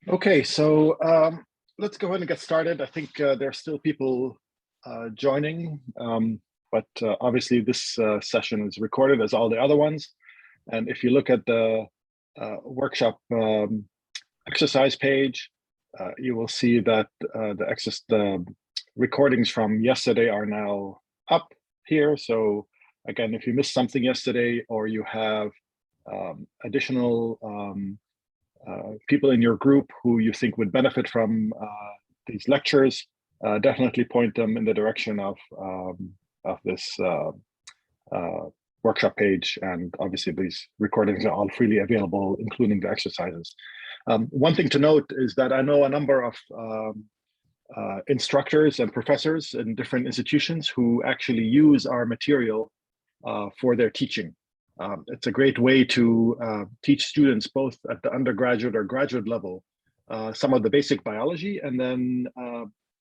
Okay, so let's go ahead and get started. I think there are still people joining, but obviously this session is recorded as all the other ones. And if you look at the workshop exercise page, you will see that the recordings from yesterday are now up here. So again, if you missed something yesterday or you have additional people in your group who you think would benefit from these lectures, definitely point them in the direction of this workshop page. And obviously these recordings are all freely available, including the exercises. One thing to note is that I know a number of instructors and professors in different institutions who actually use our material for their teaching. It's a great way to teach students both at the undergraduate or graduate level some of the basic biology, and then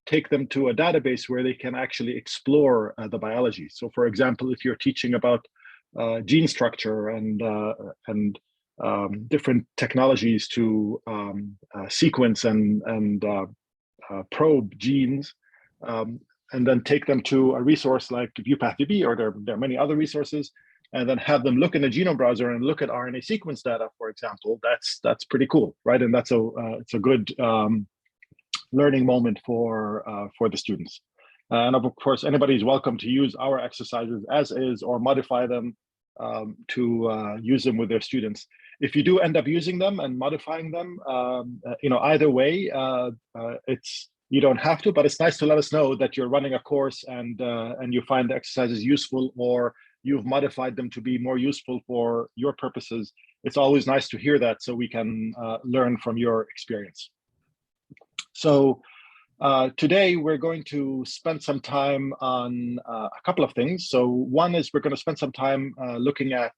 take them to a database where they can actually explore the biology. So for example, if you're teaching about gene structure and different technologies to sequence and probe genes, and then take them to a resource like ViewPathDB, or there are many other resources, and then have them look in the genome browser and look at RNA sequence data, for example, that's pretty cool, right? And that's it's a good learning moment for the students. And of course, anybody's welcome to use our exercises as is or modify them to use them with their students. If you do end up using them and modifying them, either way, you don't have to, but it's nice to let us know that you're running a course and you find the exercises useful, or you've modified them to be more useful for your purposes. It's always nice to hear that, so we can learn from your experience. So today we're going to spend some time on a couple of things. So one is we're going to spend some time looking at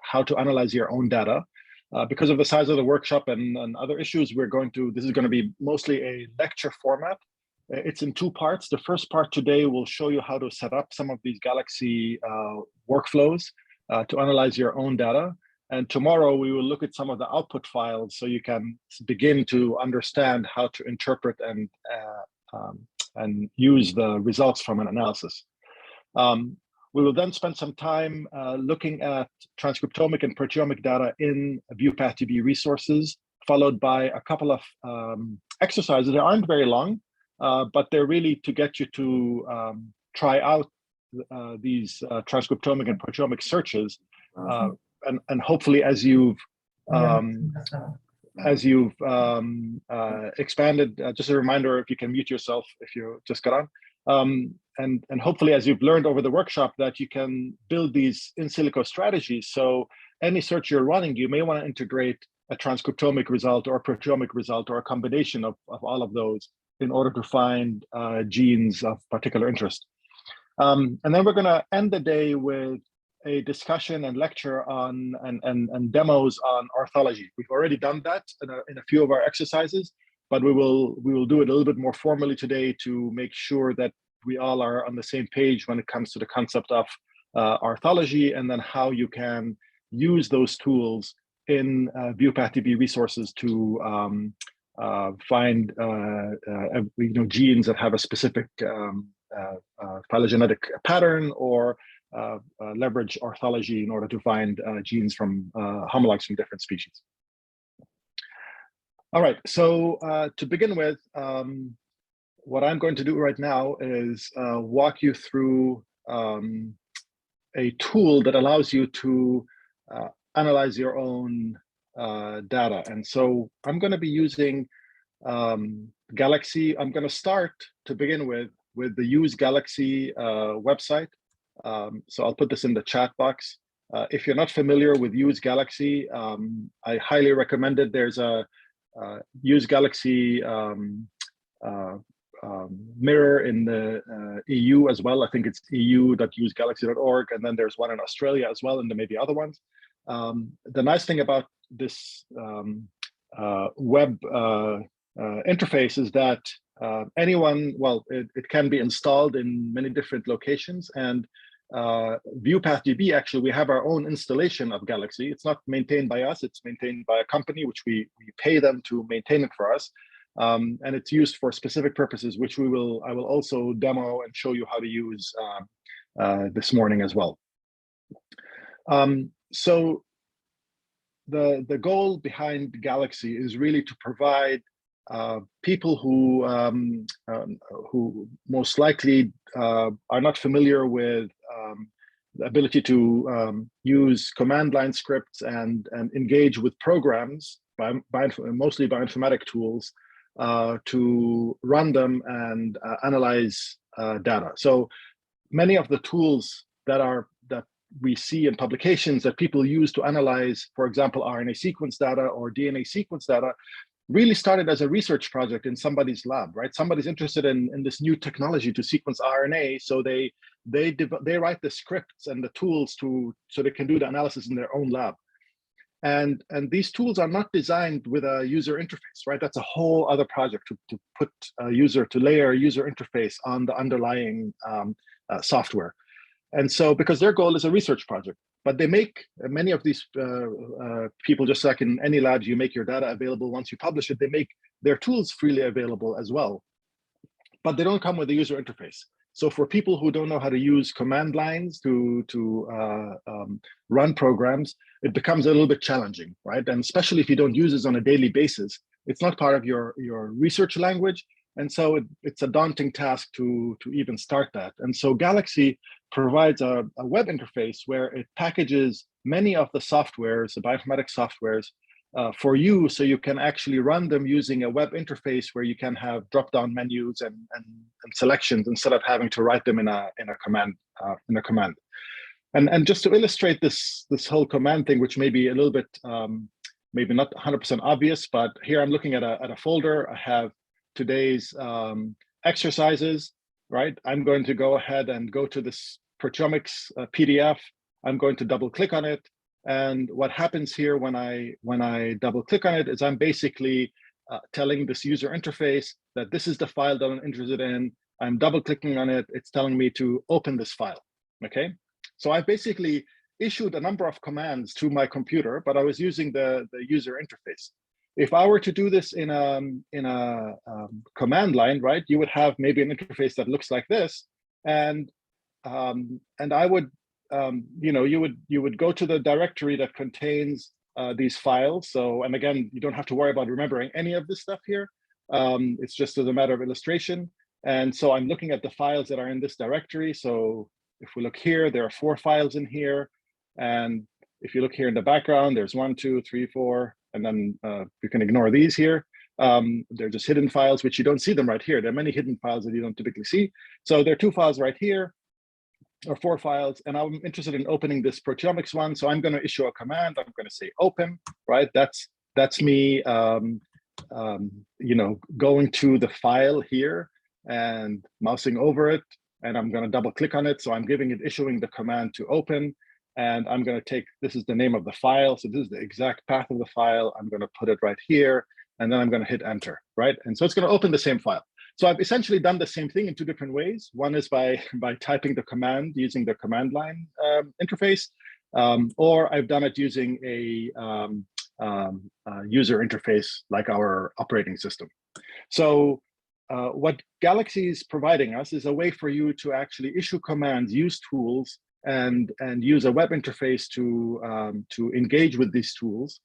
how to analyze your own data. Because of the size of the workshop and other issues, this is going to be mostly a lecture format. It's in two parts. The first part today will show you how to set up some of these Galaxy workflows to analyze your own data. And tomorrow we will look at some of the output files so you can begin to understand how to interpret and use the results from an analysis. We will then spend some time looking at transcriptomic and proteomic data in ViewPathDB resources, followed by a couple of exercises. They aren't very long, but they're really to get you to try out these transcriptomic and proteomic searches, and hopefully as you've expanded, just a reminder, if you can mute yourself if you just got on, and hopefully as you've learned over the workshop that you can build these in silico strategies. So any search you're running, you may want to integrate a transcriptomic result or a proteomic result or a combination of all of those in order to find genes of particular interest. And then we're going to end the day with a discussion and lecture on and demos on orthology. We've already done that in a few of our exercises, but we will do it a little bit more formally today to make sure that we all are on the same page when it comes to the concept of orthology, and then how you can use those tools in ViewPathDB resources to find genes that have a specific phylogenetic pattern, or leverage orthology in order to find genes from homologs from different species. All right, so to begin with, what I'm going to do right now is walk you through a tool that allows you to analyze your own data. And so I'm going to be using Galaxy. I'm going to start to begin with the Use Galaxy website. So I'll put this in the chat box. If you're not familiar with Use Galaxy, I highly recommend it. There's a Use Galaxy mirror in the EU as well. I think it's eu.usegalaxy.org, and then there's one in Australia as well, and there may be other ones. The nice thing about this web interface is that anyone, it can be installed in many different locations, and ViewPathDB, actually, we have our own installation of Galaxy. It's not maintained by us, it's maintained by a company, which we pay them to maintain it for us. And it's used for specific purposes, which I will also demo and show you how to use this morning as well. So the goal behind Galaxy is really to provide people who most likely are not familiar with the ability to use command line scripts and engage with programs, mostly bioinformatic tools, to run them and analyze data. So many of the tools that we see in publications that people use to analyze, for example, RNA sequence data or DNA sequence data, really started as a research project in somebody's lab, right? Somebody's interested in this new technology to sequence RNA, so they write the scripts and the tools so they can do the analysis in their own lab. And these tools are not designed with a user interface, right? That's a whole other project to put to layer a user interface on the underlying software. And so, because their goal is a research project, but they make many of these people, just like in any labs, you make your data available once you publish it, they make their tools freely available as well, but they don't come with a user interface. So for people who don't know how to use command lines to run programs, it becomes a little bit challenging, right? And especially if you don't use this on a daily basis, it's not part of your research language. And so it's a daunting task to even start that. And so Galaxy provides a web interface where it packages many of the softwares, the bioinformatics softwares, for you, so you can actually run them using a web interface where you can have drop-down menus and selections instead of having to write them in a command. And just to illustrate this whole command thing, which may be a little bit maybe not 100% obvious, but here I'm looking at a folder. I have today's exercises, right? I'm going to go ahead and go to this proteomics PDF. I'm going to double click on it. And what happens here when I double click on it is I'm basically telling this user interface that this is the file that I'm interested in. I'm double clicking on it. It's telling me to open this file, okay? So I've basically issued a number of commands to my computer, but I was using the user interface. If I were to do this in a command line, right, you would have maybe an interface that looks like this, and I would, you would go to the directory that contains these files. So, and again, you don't have to worry about remembering any of this stuff here. It's just as a matter of illustration. And so I'm looking at the files that are in this directory. So if we look here, there are 4 files in here, and if you look here in the background, there's 1, 2, 3, 4. And then you can ignore these here. They're just hidden files, which you don't see them right here. There are many hidden files that you don't typically see. So there are 2 files right here, or 4 files. And I'm interested in opening this proteomics one. So I'm going to issue a command. I'm going to say open, right? That's me, going to the file here and mousing over it. And I'm going to double click on it. So I'm issuing the command to open. And I'm going to take, this is the name of the file. So this is the exact path of the file. I'm going to put it right here. And then I'm going to hit enter, right? And so it's going to open the same file. So I've essentially done the same thing in 2 different ways. One is by typing the command using the command line interface, or I've done it using a user interface like our operating system. So what Galaxy is providing us is a way for you to actually issue commands, use tools, and use a web interface to engage with these tools.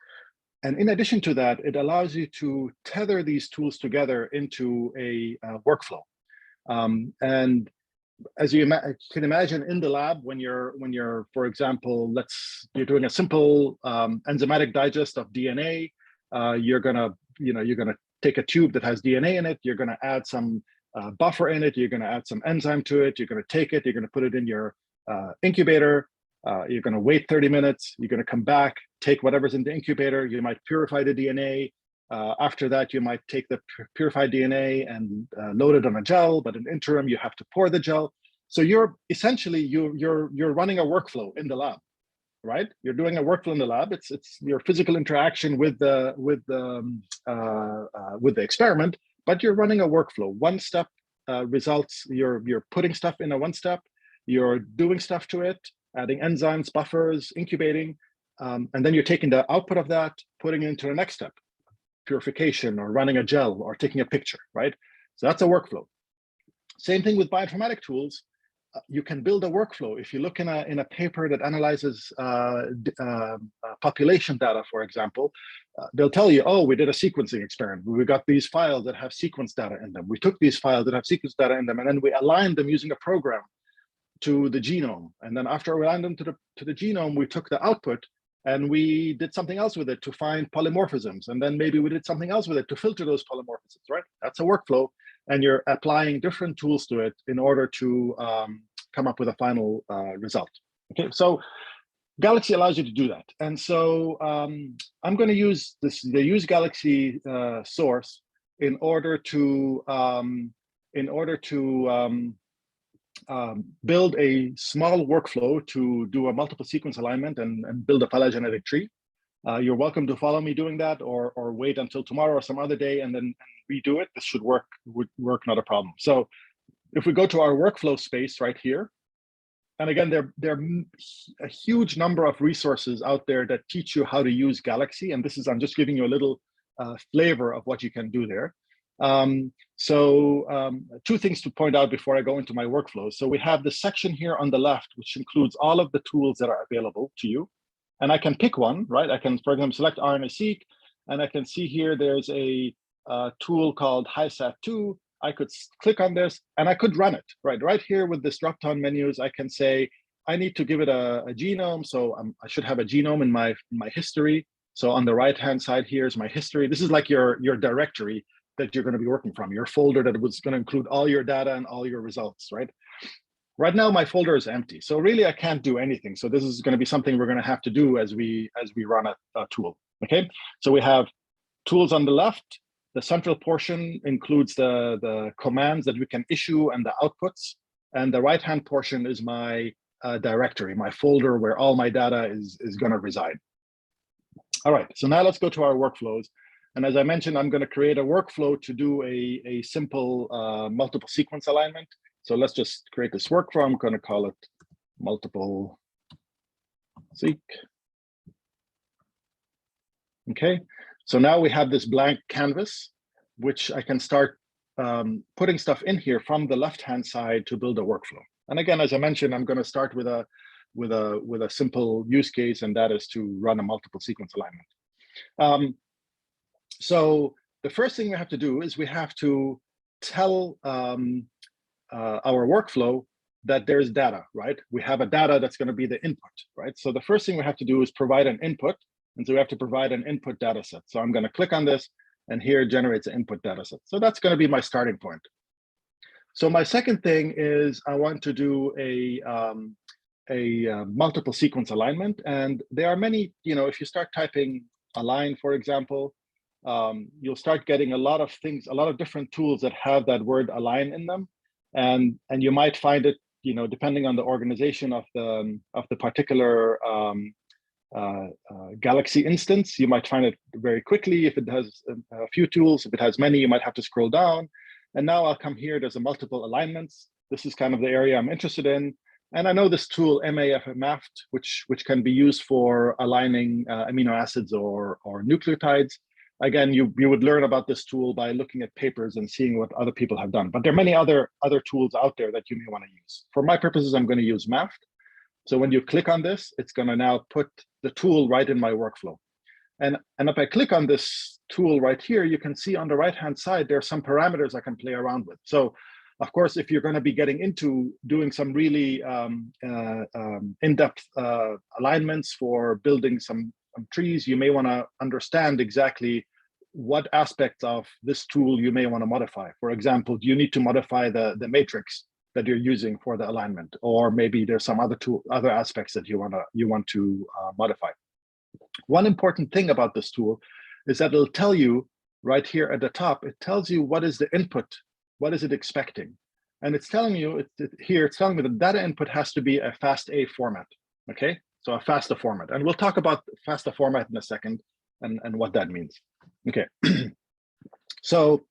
And in addition to that, it allows you to tether these tools together into a workflow. And as you can imagine, in the lab, when you're, for example, you're doing a simple enzymatic digest of DNA, you're gonna take a tube that has DNA in it. You're gonna add some buffer in it. You're gonna add some enzyme to it. You're gonna take it. You're gonna put it in your incubator. You're going to wait 30 minutes. You're going to come back, take whatever's in the incubator. You might purify the DNA. After that, you might take the purified DNA and load it on a gel. But in the interim, you have to pour the gel. So you're essentially you're running a workflow in the lab, right? You're doing a workflow in the lab. It's your physical interaction with the experiment, but you're running a workflow. One step results. You're putting stuff in a one step. you're doing stuff to it, adding enzymes, buffers, incubating, and then you're taking the output of that, putting it into the next step, purification or running a gel or taking a picture, right? So that's a workflow. Same thing with bioinformatic tools. You can build a workflow. If you look in a paper that analyzes population data, for example, they'll tell you, oh, we did a sequencing experiment. We got these files that have sequence data in them. We took these files that have sequence data in them, and then we aligned them using a program to the genome. And then after we aligned them to the genome, we took the output and we did something else with it to find polymorphisms. And then maybe we did something else with it to filter those polymorphisms, right? That's a workflow. And you're applying different tools to it in order to come up with a final result. Okay, so Galaxy allows you to do that. And so I'm going to use the use Galaxy source in order to build a small workflow to do a multiple sequence alignment and build a phylogenetic tree. You're welcome to follow me doing that, or wait until tomorrow or some other day and then redo it. This would work, not a problem. So if we go to our workflow space right here, and again, there are a huge number of resources out there that teach you how to use Galaxy, and I'm just giving you a little flavor of what you can do there. Two things to point out before I go into my workflow. So we have the section here on the left, which includes all of the tools that are available to you. And I can pick one, right? I can, for example, select RNA-seq, and I can see here there's a tool called HiSat2. I could click on this and I could run it, right? Right here with this drop-down menus, I can say, I need to give it a genome. So I should have a genome in my history. So on the right-hand side, here's my history. This is like your directory that you're going to be working from, your folder that was going to include all your data and all your results, right? Right now, my folder is empty. So really, I can't do anything. So this is going to be something we're going to have to do as we run a tool, okay? So we have tools on the left. The central portion includes the commands that we can issue and the outputs. And the right-hand portion is my directory, my folder where all my data is going to reside. All right, so now let's go to our workflows. And as I mentioned, I'm going to create a workflow to do a simple multiple sequence alignment. So let's just create this workflow. I'm going to call it multiple seq. Okay, so now we have this blank canvas, which I can start putting stuff in here from the left-hand side to build a workflow. And again, as I mentioned, I'm going to start with a simple use case, and that is to run a multiple sequence alignment. So the first thing we have to do is we have to tell our workflow that there's data, right? We have a data that's going to be the input, right? So the first thing we have to do is provide an input. And so we have to provide an input data set. So I'm going to click on this, and here it generates an input data set. So that's going to be my starting point. So my second thing is I want to do a multiple sequence alignment. And there are many, if you start typing align, for example, you'll start getting a lot of things, a lot of different tools that have that word align in them. And you might find it, depending on the organization of the particular Galaxy instance, you might find it very quickly. If it has a few tools, if it has many, you might have to scroll down. And now I'll come here, there's a multiple alignments. This is kind of the area I'm interested in. And I know this tool, MAFMAFT, which can be used for aligning amino acids or nucleotides. Again, you would learn about this tool by looking at papers and seeing what other people have done. But there are many other tools out there that you may want to use. For my purposes, I'm going to use MAFT. So when you click on this, it's going to now put the tool right in my workflow. And if I click on this tool right here, you can see on the right-hand side, there are some parameters I can play around with. So of course, if you're going to be getting into doing some really in-depth alignments for building some trees, you may want to understand exactly what aspects of this tool you may want to modify. For example, do you need to modify the matrix that you're using for the alignment, or maybe there's some other aspects that you want to modify. One important thing about this tool is that it'll tell you right here at the top. It tells you what is the input, what is it expecting, and it's telling you it's telling me the data input has to be a FASTA format. Okay, so a FASTA format, and we'll talk about FASTA format in a second and what that means. Okay, so.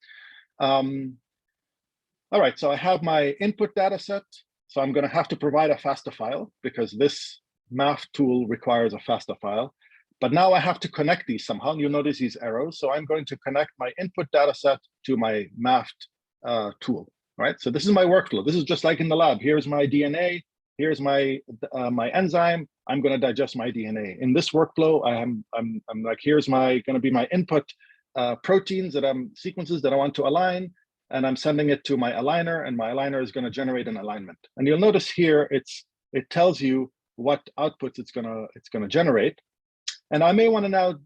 All right, so I have my input data set. So I'm going to have to provide a FASTA file because this math tool requires a FASTA file. But now I have to connect these somehow. You'll notice these arrows. So I'm going to connect my input data set to my math tool, right? So this is my workflow. This is just like in the lab. Here's my DNA. Here's my enzyme. I'm going to digest my DNA. In this workflow, I'm like, here's going to be my input proteins sequences that I want to align, and I'm sending it to my aligner, and my aligner is going to generate an alignment. And you'll notice here it tells you what outputs it's gonna generate. And I may want to now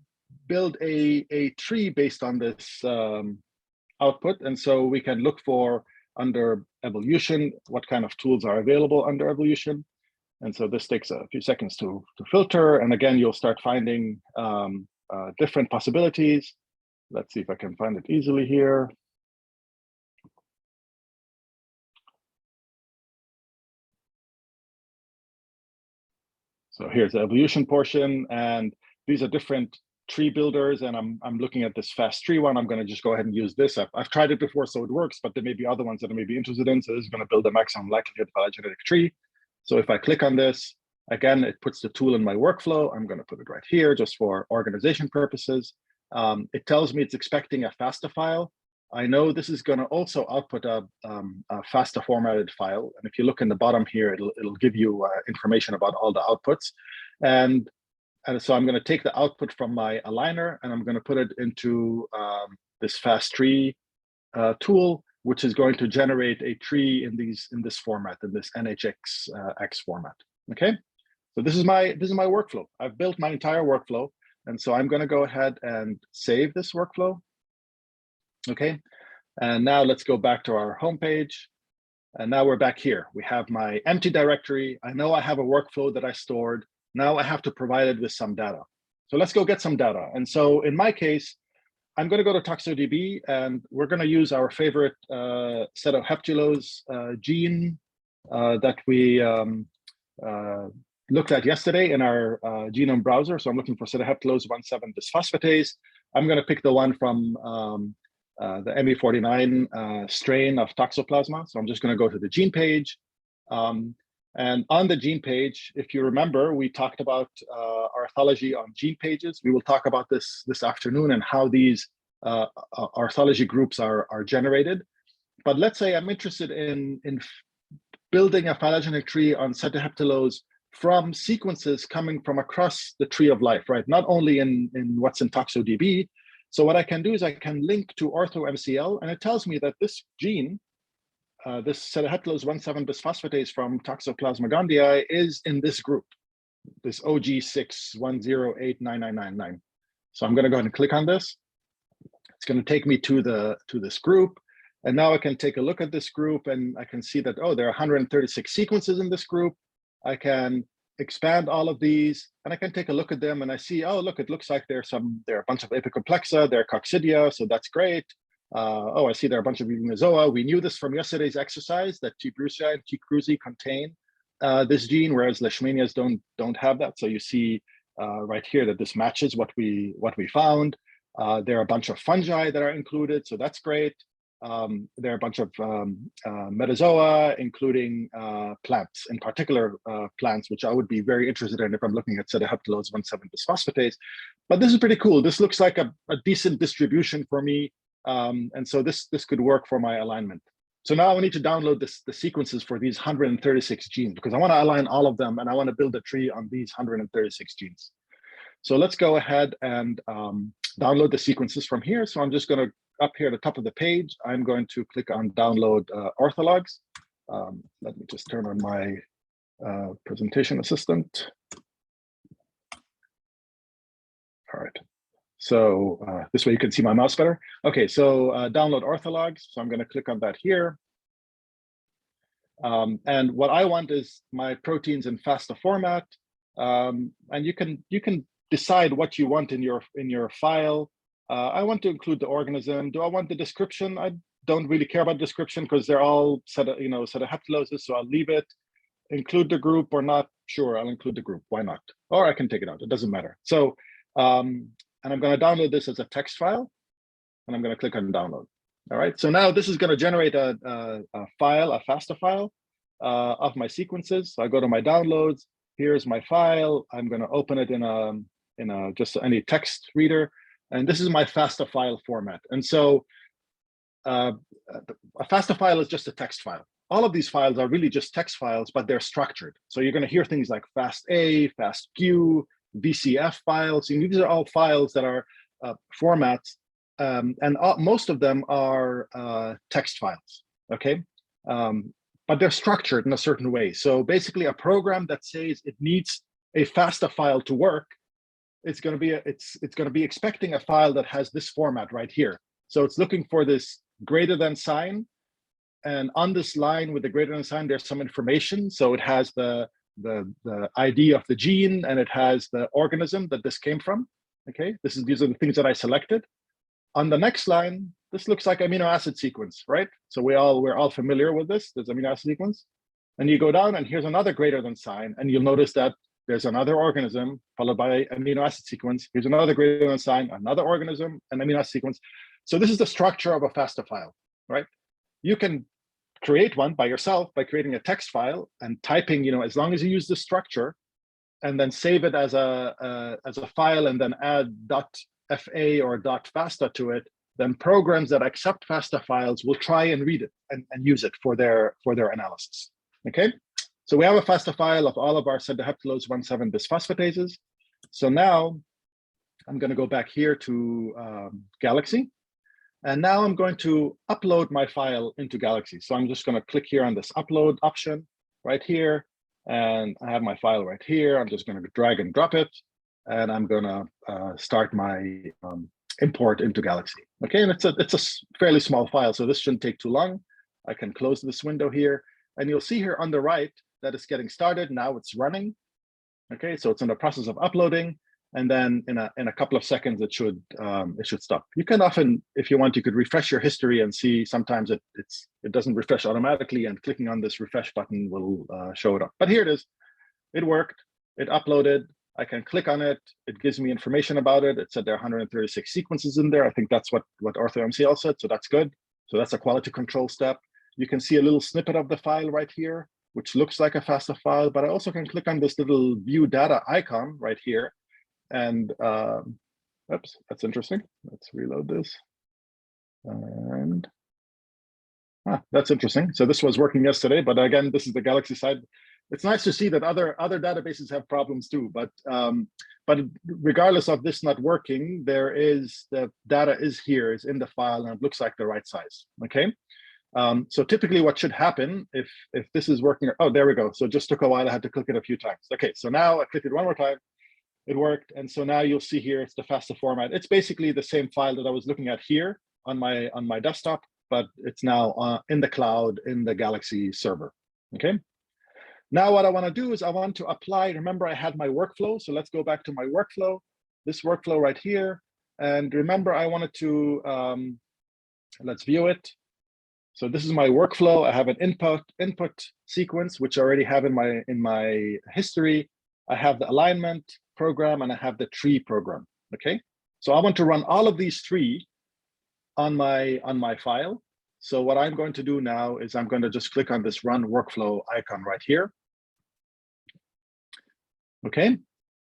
build a tree based on this output, and so we can look for under evolution what kind of tools are available under evolution. And so this takes a few seconds to filter, and again you'll start finding different possibilities. Let's see if I can find it easily here. So here's the evolution portion, and these are different tree builders, and I'm looking at this fast tree one. I'm going to just go ahead and use this. I've tried it before, so it works, but there may be other ones that I may be interested in. So this is going to build a maximum likelihood phylogenetic tree. So if I click on this, again, it puts the tool in my workflow. I'm going to put it right here just for organization purposes. It tells me it's expecting a FASTA file. I know this is going to also output a FASTA formatted file. And if you look in the bottom here, it'll give you information about all the outputs. And so I'm going to take the output from my aligner, and I'm going to put it into this fast tree tool, which is going to generate a tree in this format, in this NHX format. Okay, so this is my workflow. I've built my entire workflow, and so I'm going to go ahead and save this workflow. Okay, and now let's go back to our home page. And now we're back here. We have my empty directory. I know I have a workflow that I stored. Now I have to provide it with some data. So let's go get some data. And so in my case, I'm going to go to ToxoDB, and we're going to use our favorite set of heptulose gene that we looked at yesterday in our genome browser. So I'm looking for heptulose 1,7-bisphosphatase. I'm going to pick the one from the ME49 strain of Toxoplasma. So I'm just going to go to the gene page. And on the gene page, if you remember, we talked about orthology on gene pages. We will talk about this afternoon and how these orthology groups are generated. But let's say I'm interested in building a phylogenetic tree on Heptulose from sequences coming from across the tree of life, right? Not only in what's in ToxoDB. So what I can do is I can link to OrthoMCL, and it tells me that this gene, this Heptulose 1,7-bisphosphatase from Toxoplasma gondii, is in this group, this OG610899999. So I'm going to go ahead and click on this. It's going to take me to this group, and now I can take a look at this group, and I can see that, oh, there are 136 sequences in this group. I can expand all of these, and I can take a look at them, and I see, oh, look, it looks like there are a bunch of apicomplexa, there are coccidia, so that's great. Oh, I see there are a bunch of Mesozoa. We knew this from yesterday's exercise that T. brucei and T. cruzi contain this gene, whereas Leishmanias don't have that. So you see right here that this matches what we found. There are a bunch of fungi that are included, so that's great. There are a bunch of metazoa, including plants, in particular plants, which I would be very interested in if I'm looking at Heptulose 1,7-bisphosphatase. But this is pretty cool. This looks like a decent distribution for me. And so this could work for my alignment. So now I need to download the sequences for these 136 genes, because I want to align all of them, and I want to build a tree on these 136 genes. So let's go ahead and download the sequences from here. So I'm just going to, up here at the top of the page, I'm going to click on download orthologs. Let me just turn on my presentation assistant. All right. So this way you can see my mouse better. Okay, so download orthologs. So I'm going to click on that here. And what I want is my proteins in FASTA format. And you can decide what you want in your file. I want to include the organism. Do I want the description? I don't really care about description because they're all heptuloses, so I'll leave it. Include the group or not? Sure, I'll include the group. Why not? Or I can take it out. It doesn't matter. So, and I'm going to download this as a text file, and I'm going to click on download. All right. So now this is going to generate a file, a FASTA file. of my sequences. So I go to my downloads. Here's my file. I'm going to open it in a just any text reader, and this is my FASTA file format. And so a FASTA file is just a text file. All of these files are really just text files, but they're structured. So you're going to hear things like FASTA, FASTQ, VCF files. And these are all files that are formats, and most of them are text files. Okay. But they're structured in a certain way. So basically, a program that says it needs a FASTA file to work, it's going to be expecting a file that has this format right here. So it's looking for this greater than sign, and on this line with the greater than sign, there's some information. So it has the ID of the gene, and it has the organism that this came from. Okay, these are the things that I selected. On the next line, this looks like amino acid sequence, right? So we're all familiar with this amino acid sequence. And you go down, and here's another greater than sign, and you'll notice that there's another organism followed by amino acid sequence. Here's another greater than sign, another organism, an amino acid sequence. So this is the structure of a FASTA file, right? You can create one by yourself by creating a text file and typing, as long as you use the structure, and then save it as a file, and then add .fa or .fasta to it. Then programs that accept FASTA files will try and read it and use it for their analysis. Okay, so we have a FASTA file of all of our sedaheptulose 1,7 bisphosphatases. So now I'm going to go back here to Galaxy, and now I'm going to upload my file into Galaxy. So I'm just going to click here on this upload option right here, and I have my file right here. I'm just going to drag and drop it, and I'm going to start my import into Galaxy. Okay, and it's a fairly small file, so this shouldn't take too long. I can close this window here, and you'll see here on the right that it's getting started. Now it's running. Okay, so it's in the process of uploading, and then in a couple of seconds it should stop. You can often, if you want, you could refresh your history and see sometimes it doesn't refresh automatically, and clicking on this refresh button will show it up. But here it is. It worked. It uploaded. I can click on it. It gives me information about it. It said there are 136 sequences in there. I think that's what OrthoMCL said, so that's good. So that's a quality control step. You can see a little snippet of the file right here, which looks like a FASTA file, but I also can click on this little view data icon right here. And oops, that's interesting. Let's reload this. And that's interesting. So this was working yesterday, but again, this is the Galaxy side. It's nice to see that other databases have problems too, but regardless of this not working, the data is in the file, and it looks like the right size. Okay, so typically what should happen if this is working? Oh, there we go. So it just took a while. I had to click it a few times. Okay, so now I clicked it one more time. It worked, and so now you'll see here it's the FASTA format. It's basically the same file that I was looking at here on my desktop, but it's now in the cloud in the Galaxy server. Okay. Now what I want to do is I want to apply, remember I had my workflow, so let's go back to my workflow, this workflow right here. And remember I wanted to, let's view it. So this is my workflow. I have an input sequence, which I already have in my history. I have the alignment program, and I have the tree program, okay? So I want to run all of these three on my file. So what I'm going to do now is I'm going to just click on this run workflow icon right here. Okay,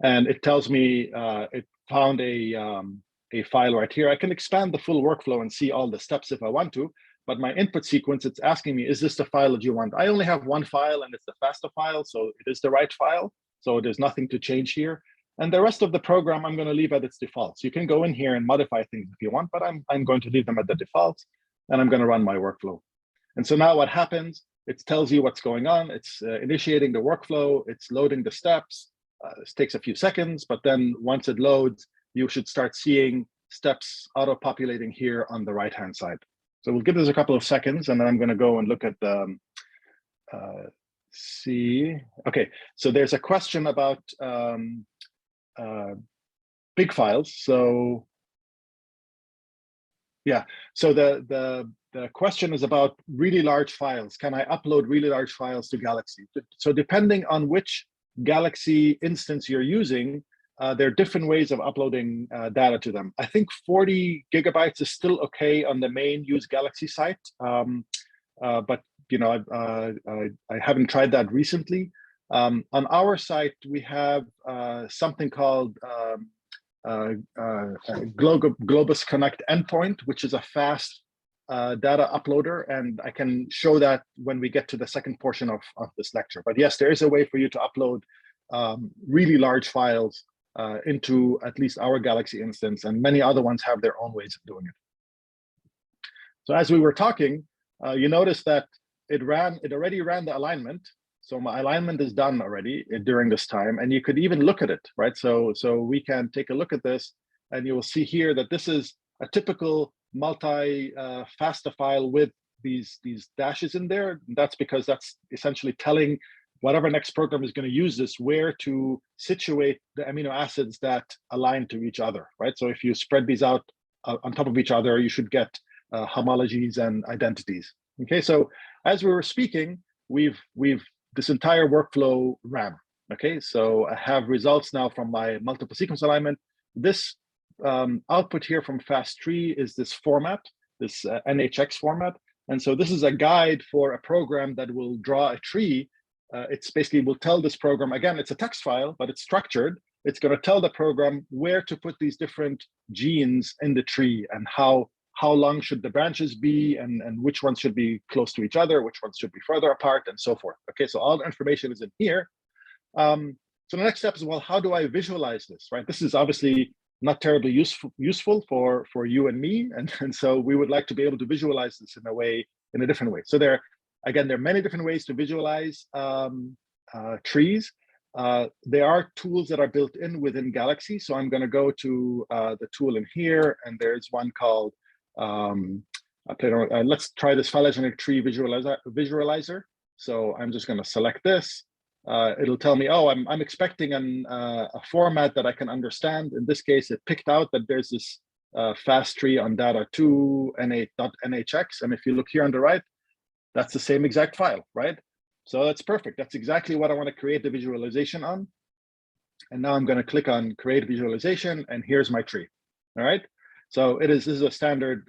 and it tells me it found a file right here. I can expand the full workflow and see all the steps if I want to, but my input sequence, it's asking me, is this the file that you want? I only have one file, and it's the FASTA file, so it is the right file. So there's nothing to change here. And the rest of the program, I'm going to leave at its default. So you can go in here and modify things if you want, but I'm going to leave them at the default, and I'm going to run my workflow. And so now what happens, it tells you what's going on. It's initiating the workflow. It's loading the steps. This takes a few seconds, but then once it loads, you should start seeing steps auto-populating here on the right-hand side. So we'll give this a couple of seconds, and then I'm going to go and look at the, okay, so there's a question about big files. So yeah, so the question is about really large files. Can I upload really large files to Galaxy? So depending on which Galaxy instance you're using, there are different ways of uploading data to them. I think 40 gigabytes is still okay on the main Use Galaxy site, but I haven't tried that recently. On our site, we have something called Globus Connect endpoint, which is a fast data uploader, and I can show that when we get to the second portion of this lecture. But yes, there is a way for you to upload really large files into at least our Galaxy instance, and many other ones have their own ways of doing it. So as we were talking, you notice that it already ran the alignment. So my alignment is done already during this time, and you could even look at it, right? So we can take a look at this, and you will see here that this is a typical multi-FASTA file with these dashes in there. That's because that's essentially telling whatever next program is going to use this where to situate the amino acids that align to each other, right? So if you spread these out on top of each other, you should get homologies and identities. Okay, so as we were speaking, we've this entire workflow ran. Okay, so I have results now from my multiple sequence alignment. This output here from FastTree is this format, this NHX format. And so this is a guide for a program that will draw a tree. It's basically will tell this program, again, it's a text file, but it's structured. It's going to tell the program where to put these different genes in the tree and how long should the branches be, and which ones should be close to each other, which ones should be further apart, and so forth. Okay, so all the information is in here. So the next step is, well, how do I visualize this, right? This is obviously not terribly useful for you and me, and so we would like to be able to visualize this in a different way. So there are many different ways to visualize trees. There are tools that are built in within Galaxy. So I'm going to go to the tool in here, and there's one called let's try this phylogenetic tree visualizer. So I'm just going to select this. It'll tell me, oh, I'm expecting a format that I can understand. In this case, it picked out that there's this fast tree on data2 n8.nhx. And if you look here on the right, that's the same exact file, right? So that's perfect. That's exactly what I want to create the visualization on. And now I'm going to click on create visualization, and here's my tree. All right. So this is a standard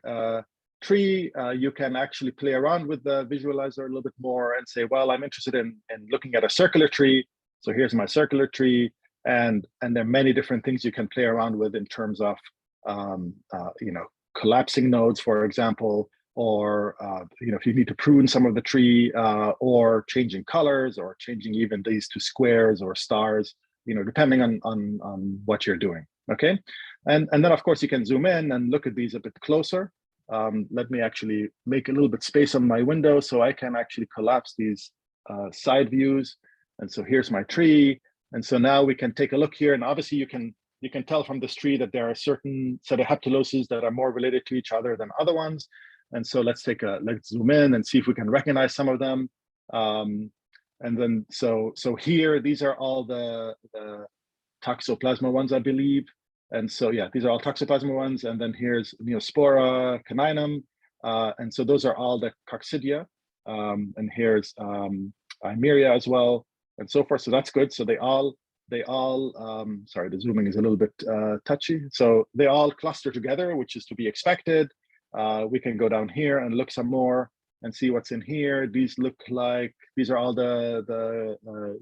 tree. You can actually play around with the visualizer a little bit more and say, well, I'm interested in looking at a circular tree. So here's my circular tree. And there are many different things you can play around with in terms of, collapsing nodes, for example, or, if you need to prune some of the tree, or changing colors, or changing even these to squares or stars, depending on what you're doing. Okay. And then, of course, you can zoom in and look at these a bit closer. Let me actually make a little bit space on my window so I can actually collapse these side views. And so here's my tree. And so now we can take a look here. And obviously, you can tell from this tree that there are certain set of heptaloses that are more related to each other than other ones. And so let's zoom in and see if we can recognize some of them. And then so here, these are all the toxoplasma ones, I believe. And so, yeah, these are all toxoplasma ones. And then here's Neospora caninum. And so those are all the coccidia. And here's Eimeria as well, and so forth. So that's good. So they all, sorry, the zooming is a little bit touchy. So they all cluster together, which is to be expected. We can go down here and look some more and see what's in here. These look like, these are all the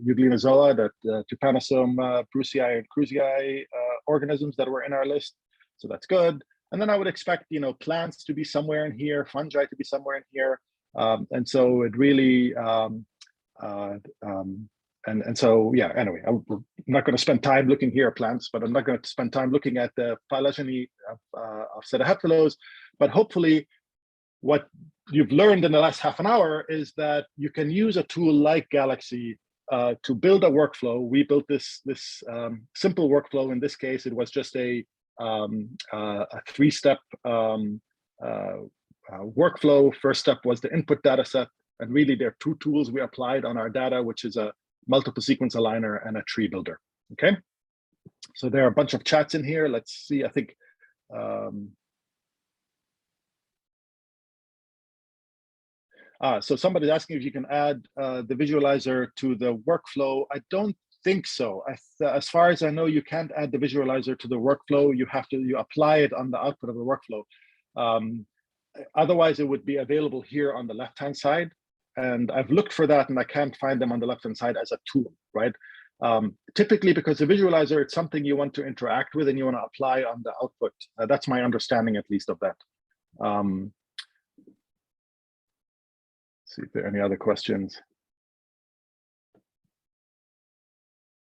Euglenozoa, that Trypanosome brucei and krusei organisms that were in our list. So that's good. And then I would expect, plants to be somewhere in here, fungi to be somewhere in here. And so it really, and so, yeah, anyway, I'm not going to spend time looking here at plants, but I'm not going to spend time looking at the phylogeny of Pseudoheptalos. But hopefully, what you've learned in the last half an hour is that you can use a tool like Galaxy to build a workflow. We built this simple workflow. In this case, it was just a 3-step workflow. First step was the input data set. And really, there are 2 tools we applied on our data, which is a multiple sequence aligner and a tree builder. Okay. So there are a bunch of chats in here. Let's see, I think, so somebody's asking if you can add the visualizer to the workflow. I don't think so. As far as I know, you can't add the visualizer to the workflow. You apply it on the output of the workflow. Otherwise, it would be available here on the left-hand side. and I've looked for that and I can't find them on the left-hand side as a tool, right? Typically because the visualizer, it's something you want to interact with and you want to apply on the output. That's my understanding, at least, of that. See if there are any other questions.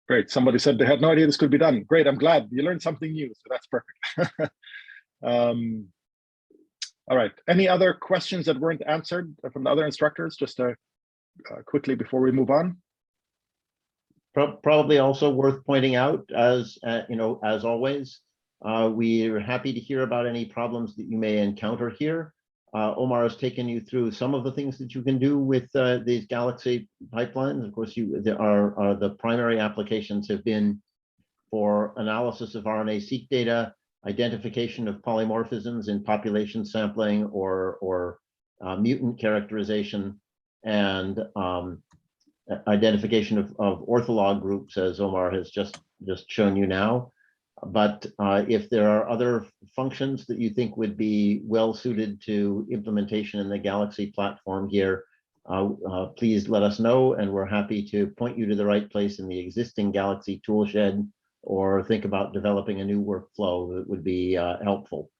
Great, somebody said they had no idea this could be done. Great, I'm glad you learned something new, so that's perfect. All right, any other questions that weren't answered from the other instructors, just quickly before we move on? Probably also worth pointing out, as as always, we are happy to hear about any problems that you may encounter here. Omar has taken you through some of the things that you can do with these Galaxy pipelines. Of course, the primary applications have been for analysis of RNA-seq data, identification of polymorphisms in population sampling or mutant characterization, and identification of ortholog groups, as Omar has just shown you now. But if there are other functions that you think would be well suited to implementation in the Galaxy platform here, please let us know, and we're happy to point you to the right place in the existing Galaxy toolshed, or think about developing a new workflow that would be helpful.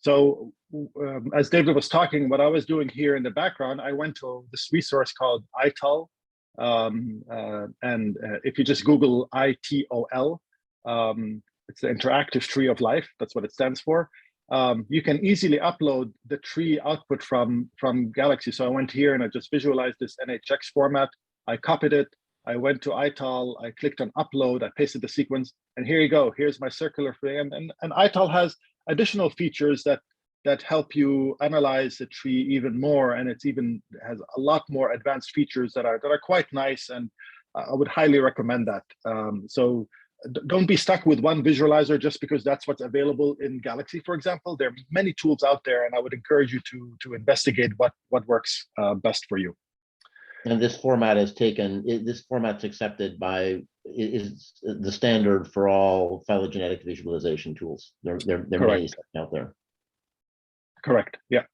So as David was talking, what I was doing here in the background, I went to this resource called ITOL. And if you just Google ITOL, it's the Interactive Tree of Life. That's what it stands for. You can easily upload the tree output from Galaxy. So I went here and I just visualized this NHX format. I copied it. I went to ITOL. I clicked on upload. I pasted the sequence, and here you go. Here's my circular frame. And ITOL has additional features that help you analyze the tree even more, and it's even has a lot more advanced features that are quite nice, and I would highly recommend that. So don't be stuck with one visualizer just because that's what's available in Galaxy, for example. There are many tools out there, and I would encourage you to investigate what works best for you. And this format is this format's accepted by, is the standard for all phylogenetic visualization tools. There are many out there. Correct. Yeah.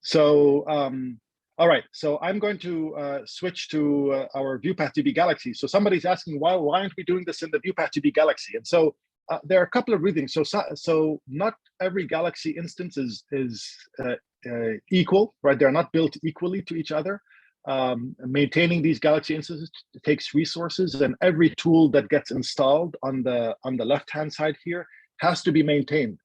So, all right. So I'm going to switch to our ViewPath-DB Galaxy. So somebody's asking, why aren't we doing this in the ViewPath-DB Galaxy? And so there are a couple of reasons. So not every Galaxy instance is equal, right? They're not built equally to each other. Maintaining these Galaxy instances takes resources, and every tool that gets installed on the left-hand side here has to be maintained.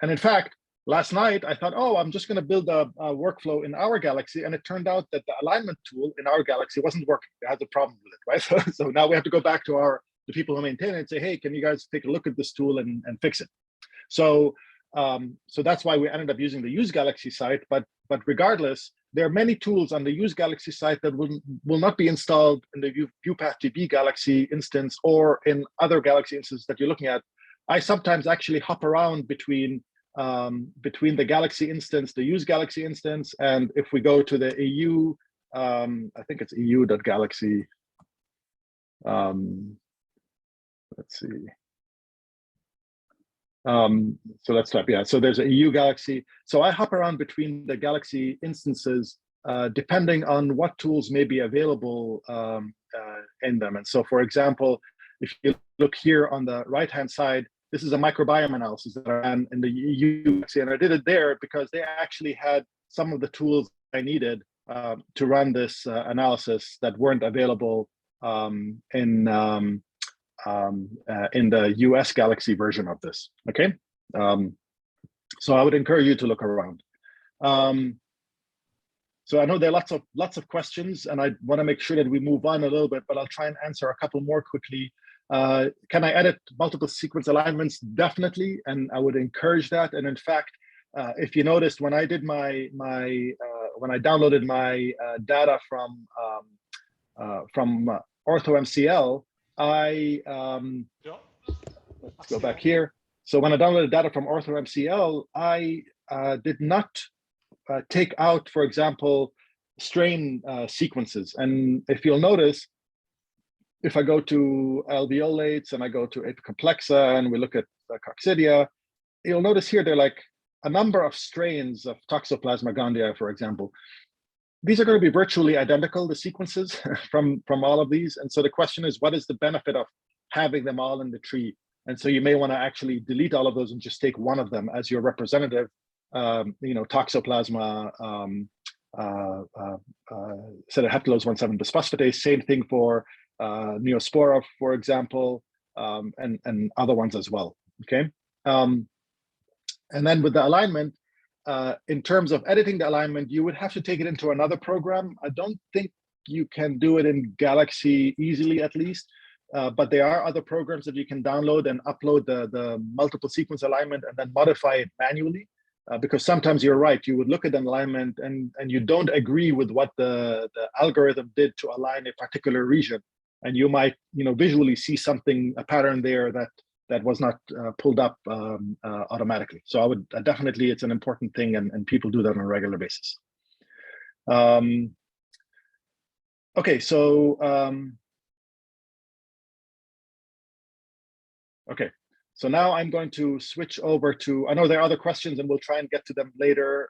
And in fact, last night I thought, oh, I'm just going to build a workflow in our Galaxy, and it turned out that the alignment tool in our Galaxy wasn't working. It has a problem with it, right? So now we have to go back to the people who maintain it and say, hey, can you guys take a look at this tool and fix it? So that's why we ended up using the Use Galaxy site. But regardless, there are many tools on the Use Galaxy site that will not be installed in the ViewPath-DB Galaxy instance or in other Galaxy instances that you're looking at. I sometimes actually hop around between the Galaxy instance, the Use Galaxy instance, and if we go to the EU, I think it's EU.galaxy. Let's see. So let's type, yeah. So there's a EU Galaxy. So I hop around between the Galaxy instances depending on what tools may be available in them. And so, for example, if you look here on the right-hand side, this is a microbiome analysis that I ran in the EU Galaxy, and I did it there because they actually had some of the tools I needed to run this analysis that weren't available in the US Galaxy version of this. Okay, so I would encourage you to look around. So I know there are lots of questions, and I want to make sure that we move on a little bit, but I'll try and answer a couple more quickly. Can I edit multiple sequence alignments? Definitely, and I would encourage that. And in fact, if you noticed, when I did when I downloaded my data from OrthoMCL, let's go back here. So when I downloaded data from OrthoMCL, I did not take out, for example, strain sequences. And if you'll notice, if I go to alveolates and I go to apicomplexa and we look at coccidia, you'll notice here there are like a number of strains of Toxoplasma gondii, for example. these are going to be virtually identical, the sequences from all of these. And so the question is, what is the benefit of having them all in the tree? And so you may want to actually delete all of those and just take one of them as your representative, Toxoplasma, Heptalose 1,7 bisphosphatase. Same thing for Neospora, for example, and other ones as well. Okay. And then with the alignment, in terms of editing the alignment, you would have to take it into another program. I don't think you can do it in Galaxy easily, at least. But there are other programs that you can download and upload the multiple sequence alignment and then modify it manually. Because sometimes you're right, you would look at an alignment and you don't agree with what the algorithm did to align a particular region. And you might visually see something, a pattern there that was not pulled up automatically. So I would definitely, it's an important thing, and people do that on a regular basis. Okay, so okay, so now I'm going to switch over to, I know there are other questions and we'll try and get to them later.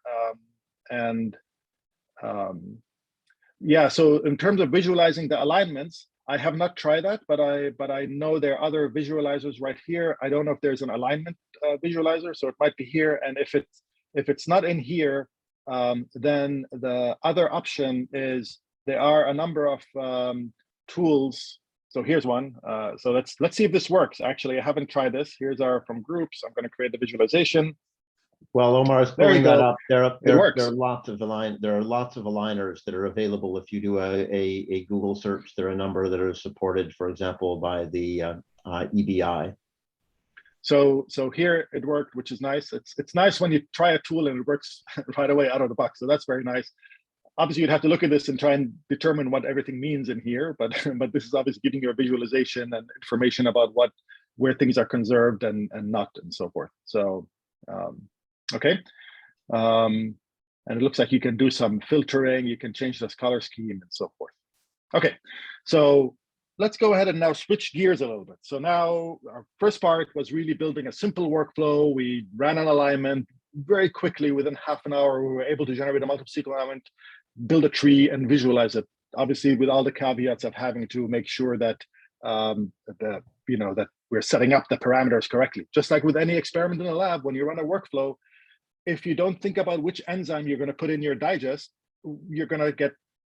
Yeah, so in terms of visualizing the alignments, I have not tried that, but I know there are other visualizers right here. I don't know if there's an alignment visualizer, so it might be here. And if it's not in here, then the other option is there are a number of tools. So here's one. So let's see if this works. Actually, I haven't tried this. Here's our from groups. I'm going to create the visualization. Well, Omar is pulling that up. There are lots of aligners that are available if you do a Google search. There are a number that are supported, for example, by the EBI. So here it worked, which is nice. It's nice when you try a tool and it works right away out of the box. So that's very nice. Obviously, you'd have to look at this and try and determine what everything means in here, but this is obviously giving you a visualization and information about where things are conserved and not, and so forth. So okay, and it looks like you can do some filtering, you can change this color scheme and so forth. Okay, so let's go ahead and now switch gears a little bit. So now our first part was really building a simple workflow. We ran an alignment very quickly. Within half an hour, we were able to generate a multiple sequence alignment, build a tree, and visualize it. Obviously, with all the caveats of having to make sure that that we're setting up the parameters correctly. Just like with any experiment in a lab, when you run a workflow, if you don't think about which enzyme you're going to put in your digest, you're going to get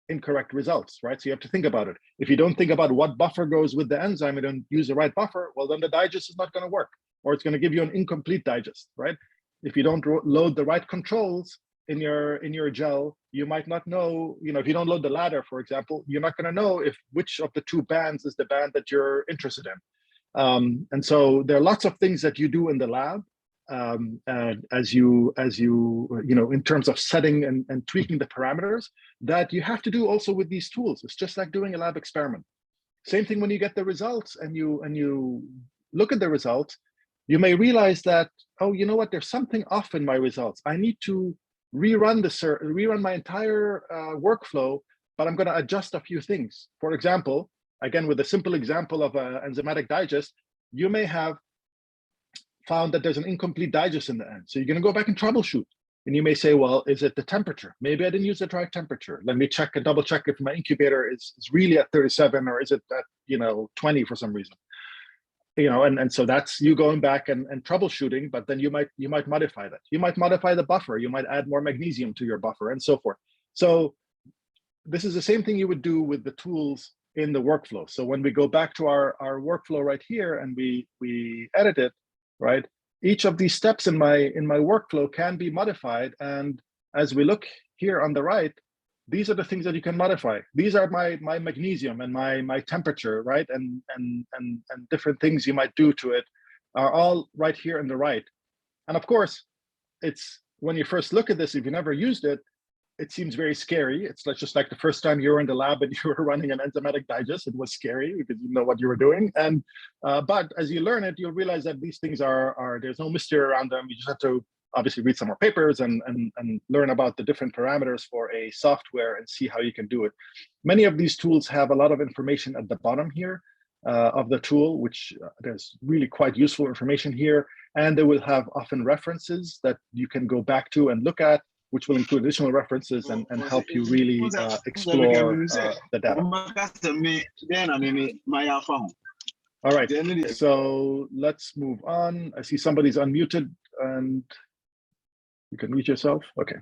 incorrect results, right? So you have to think about it. If you don't think about what buffer goes with the enzyme and don't use the right buffer, well, then the digest is not going to work, or it's going to give you an incomplete digest, right? If you don't load the right controls in your gel, you might not know, if you don't load the ladder, for example, you're not going to know which of the two bands is the band that you're interested in. And so there are lots of things that you do in the lab as you in terms of setting and tweaking the parameters that you have to do also with these tools. It's just like doing a lab experiment. Same thing when you get the results and you look at the results, you may realize that, oh, you know what, there's something off in my results. I need to rerun my entire workflow, but I'm going to adjust a few things. For example, again, with a simple example of an enzymatic digest, you may have found that there's an incomplete digest in the end. So you're going to go back and troubleshoot. And you may say, well, is it the temperature? Maybe I didn't use the right temperature. Let me check and double check if my incubator is really at 37 or is it at 20 for some reason. And so that's you going back and troubleshooting, but then you might modify that. You might modify the buffer. You might add more magnesium to your buffer and so forth. So this is the same thing you would do with the tools in the workflow. So when we go back to our workflow right here and we edit it, right? Each of these steps in my workflow can be modified. And as we look here on the right, these are the things that you can modify. These are my magnesium and my temperature, right? And different things you might do to it are all right here on the right. And of course, it's when you first look at this, if you never used it, it seems very scary. It's just like the first time you were in the lab and you were running an enzymatic digest, it was scary because you know what you were doing. And but as you learn it, you'll realize that these things are there's no mystery around them. You just have to obviously read some more papers and learn about the different parameters for a software and see how you can do it. Many of these tools have a lot of information at the bottom here of the tool, which there's really quite useful information here. And they will have often references that you can go back to and look at. which will include additional references and help you really explore the data. All right, so let's move on. I see somebody's unmuted and you can mute yourself. Okay.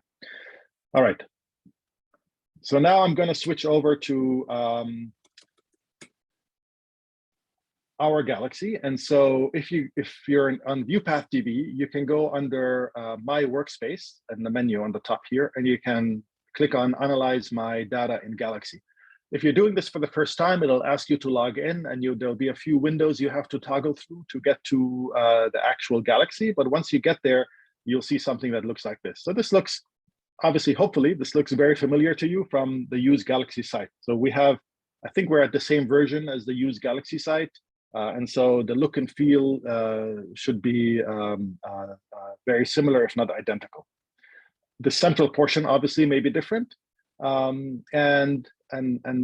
All right. So now I'm going to switch over to our Galaxy. And so if you're on ViewPath.db, you can go under My Workspace in the menu on the top here, and you can click on Analyze My Data in Galaxy. If you're doing this for the first time, it'll ask you to log in, and there'll be a few windows you have to toggle through to get to the actual Galaxy. But once you get there, you'll see something that looks like this. So this looks, obviously, hopefully, this looks very familiar to you from the Use Galaxy site. So we have, I think we're at the same version as the Use Galaxy site. And so the look and feel should be very similar, if not identical. The central portion obviously may be different, and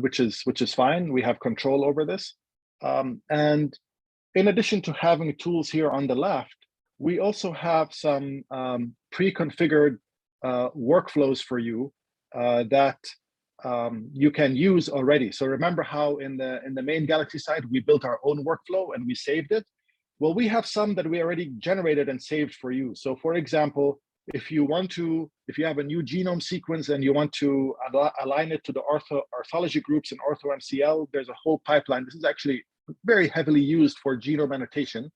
which is fine. We have control over this. And in addition to having tools here on the left, we also have some pre-configured workflows for you that you can use already. So remember how in the main Galaxy side, we built our own workflow and we saved it? Well, we have some that we already generated and saved for you. So for example, if you have a new genome sequence and you want to align it to the orthology groups in OrthoMCL, there's a whole pipeline. This is actually very heavily used for genome annotation.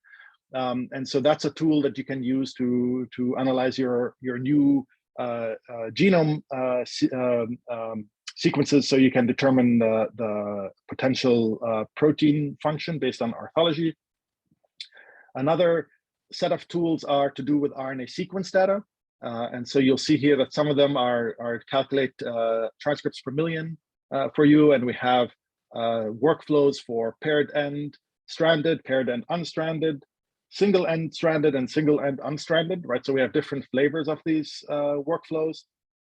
And so that's a tool that you can use to analyze your new genome sequences, so you can determine the potential protein function based on orthology. Another set of tools are to do with RNA sequence data. And so you'll see here that some of them are calculate transcripts per million for you. And we have workflows for paired end stranded, paired end unstranded, single end stranded, and single end unstranded, right? So we have different flavors of these workflows.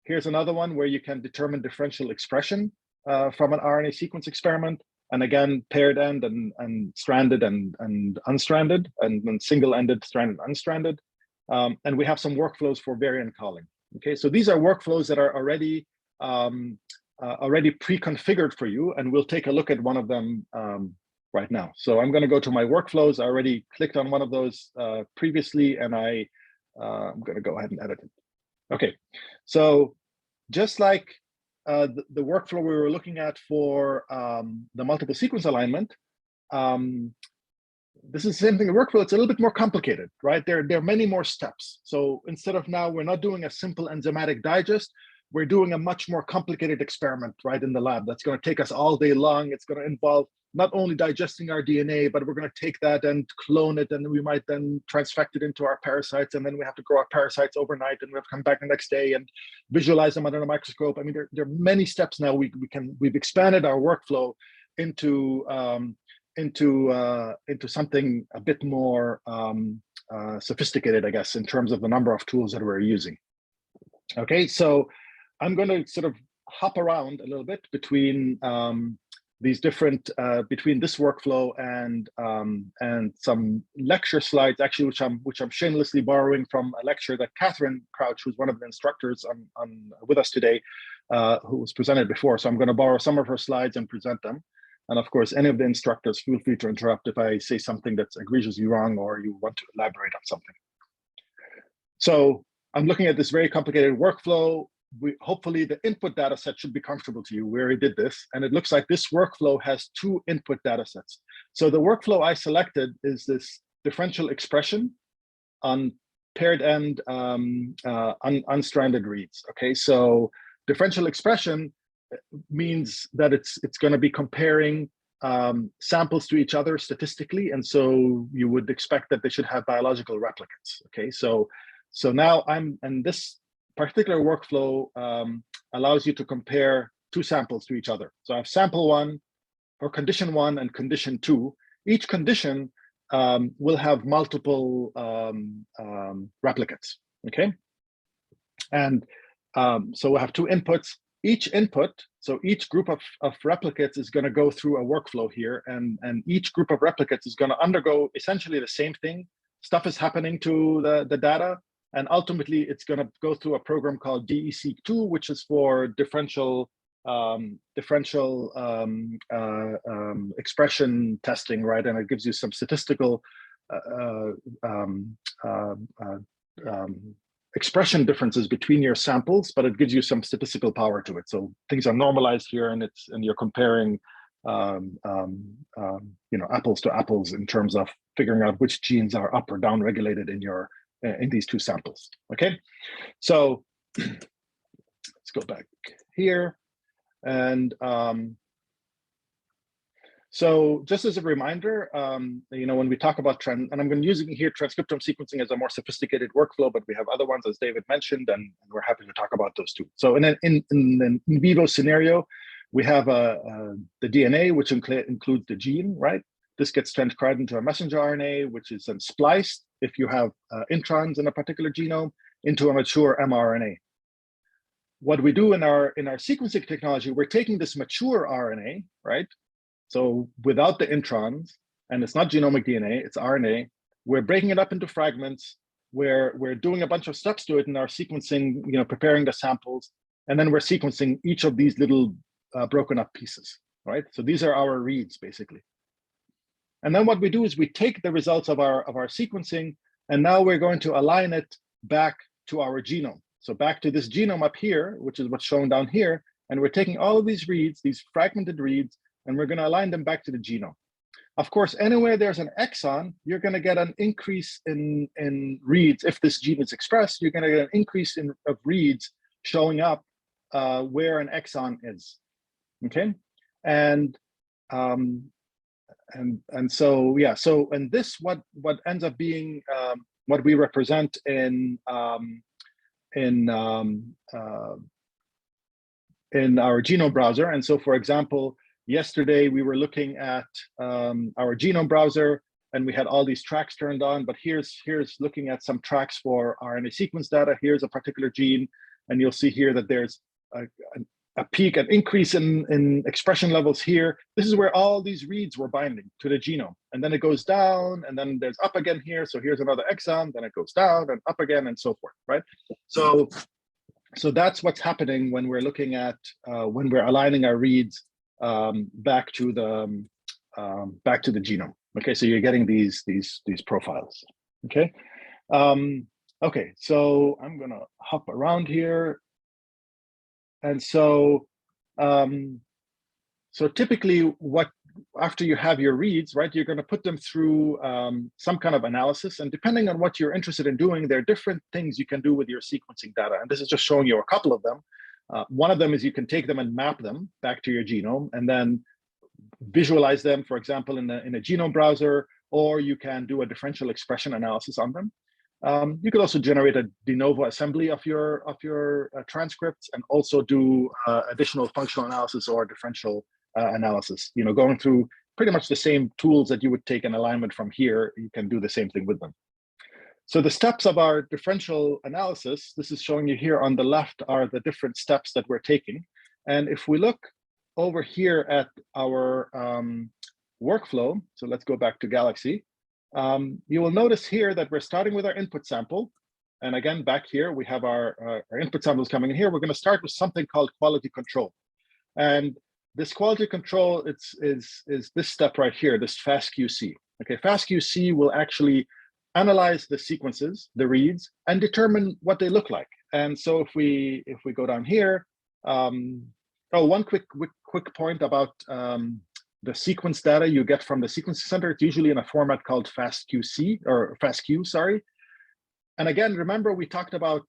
Here's another one where you can determine differential expression from an RNA sequence experiment. And again, paired end and stranded and unstranded, and then single-ended, stranded, unstranded. And we have some workflows for variant calling. Okay, so these are workflows that are already pre-configured for you, and we'll take a look at one of them right now. So I'm going to go to my workflows. I already clicked on one of those previously, and I'm going to go ahead and edit it. Okay, so just like the workflow we were looking at for the multiple sequence alignment, this is the same thing. The workflow, it's a little bit more complicated, right? There are many more steps. So instead of now, we're not doing a simple enzymatic digest, we're doing a much more complicated experiment right in the lab. That's going to take us all day long. It's going to involve not only digesting our DNA, but we're going to take that and clone it, and we might then transfect it into our parasites, and then we have to grow our parasites overnight, and we have to come back the next day and visualize them under a microscope. I mean, there are many steps now. We've expanded our workflow into something a bit more sophisticated, I guess, in terms of the number of tools that we're using. Okay, so I'm going to sort of hop around a little bit between these different between this workflow and some lecture slides, actually, which I'm shamelessly borrowing from a lecture that Catherine Crouch, who's one of the instructors with us today, who was presented before. So I'm going to borrow some of her slides and present them. And of course, any of the instructors, feel free to interrupt if I say something that's egregiously wrong or you want to elaborate on something. So I'm looking at this very complicated workflow. Hopefully the input data set should be comfortable to you. We already did this, and it looks like this workflow has two input data sets. So the workflow I selected is this differential expression on paired end unstranded reads. Okay, so differential expression means that it's going to be comparing samples to each other statistically, and so you would expect that they should have biological replicates. Okay, so now and this particular workflow allows you to compare two samples to each other. So I have sample one or condition one and condition two. Each condition will have multiple replicates. Okay, and so we'll have two inputs. Each input, so each group of replicates is going to go through a workflow here, and each group of replicates is going to undergo essentially the same thing. Stuff is happening to the data, And ultimately, it's going to go through a program called DEC2, which is for differential expression testing, right? And it gives you some statistical expression differences between your samples, but it gives you some statistical power to it. So things are normalized here, and you're comparing apples to apples in terms of figuring out which genes are up or down regulated in these two samples. Okay, so let's go back here, and so just as a reminder, when we talk about and I'm going to use here transcriptome sequencing as a more sophisticated workflow, but we have other ones, as David mentioned, and we're happy to talk about those too. So in an in vivo scenario, we have the DNA, which includes the gene, right? This gets transcribed into a messenger RNA, which is then spliced, if you have introns in a particular genome, into a mature mRNA. What we do in our sequencing technology, we're taking this mature RNA, right? So without the introns, and it's not genomic DNA, it's RNA, we're breaking it up into fragments, where we're doing a bunch of steps to it in our sequencing, preparing the samples, and then we're sequencing each of these little broken up pieces, right? So these are our reads, basically. And then what we do is we take the results of our sequencing, and now we're going to align it back to our genome. So back to this genome up here, which is what's shown down here, and we're taking all of these reads, these fragmented reads, and we're going to align them back to the genome. Of course, anywhere there's an exon, you're going to get an increase in reads. If this gene is expressed, you're going to get an increase of reads showing up where an exon is. Okay, and so yeah, so and this what ends up being what we represent in our genome browser. And so, for example, yesterday we were looking at our genome browser, and we had all these tracks turned on. But here's looking at some tracks for RNA sequence data. Here's a particular gene, and you'll see here that there's a peak, an increase in expression levels here. This is where all these reads were binding to the genome. And then it goes down, and then there's up again here. So here's another exon, then it goes down and up again, and so forth, right? So that's what's happening when we're looking at, when we're aligning our reads back to the genome. Okay, so you're getting these profiles. Okay, okay. So I'm gonna hop around here, and so so typically, after you have your reads, right, you're going to put them through some kind of analysis, and depending on what you're interested in doing, there are different things you can do with your sequencing data, and this is just showing you a couple of them. One of them is you can take them and map them back to your genome, and then visualize them, for example, in a genome browser, or you can do a differential expression analysis on them. You could also generate a de novo assembly of your transcripts, and also do additional functional analysis or differential analysis. Going through pretty much the same tools that you would take an alignment from here, you can do the same thing with them. So the steps of our differential analysis, this is showing you here on the left, are the different steps that we're taking. And if we look over here at our workflow, so let's go back to Galaxy, you will notice here that we're starting with our input sample. And again, back here, we have our input samples coming in here. We're going to start with something called quality control. And this quality control is this step right here, this FastQC. Okay, FastQC will actually analyze the sequences, the reads, and determine what they look like. And so if we go down here, one quick point about the sequence data you get from the sequencing center. It's usually in a format called FastQC, or FastQ, sorry. And again, remember we talked about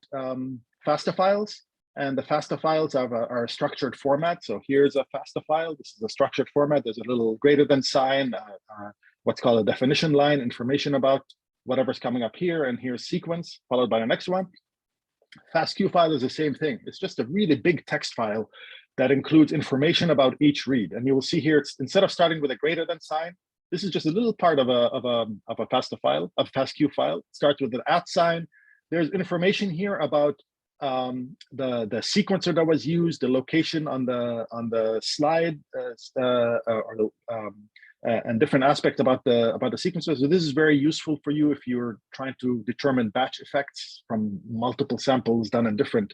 FASTA files, and the FASTA files are a structured format. So here's a FASTA file. This is a structured format. There's a little greater than sign, what's called a definition line, information about whatever's coming up here, and here's sequence followed by the next one. FASTQ file is the same thing. It's just a really big text file that includes information about each read. And you will see here, it's instead of starting with a greater than sign, this is just a little part of a FASTA file, of FASTQ file. It starts with an @ sign. There's information here about the sequencer that was used, the location on the slide, or and different aspects about the sequences. So this is very useful for you if you're trying to determine batch effects from multiple samples done in different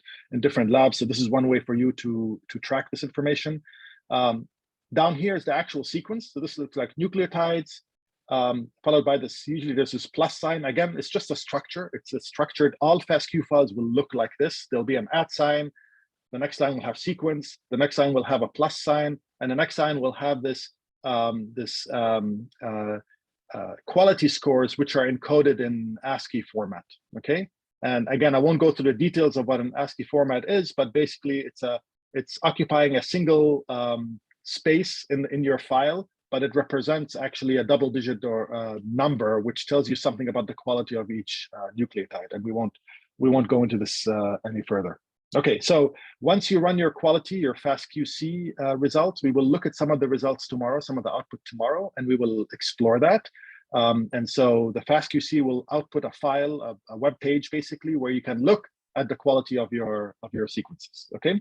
labs. So this is one way for you to track this information. Down here is the actual sequence. So this looks like nucleotides, followed by this. Usually there's this plus sign. Again, it's just a structure. It's a structured. All FASTQ files will look like this. There'll be an @ sign. The next line will have sequence. The next line will have a plus sign, and the next line will have this quality scores, which are encoded in ASCII format. Okay, and again, I won't go through the details of what an ASCII format is, but basically, it's occupying a single space in your file, but it represents actually a double-digit or number, which tells you something about the quality of each nucleotide. And we won't go into this any further. Okay, so once you run your quality, your FastQC results, we will look at some of the results tomorrow, some of the output tomorrow, and we will explore that. And so the FastQC will output a file, a web page, basically, where you can look at the quality of your sequences. Okay,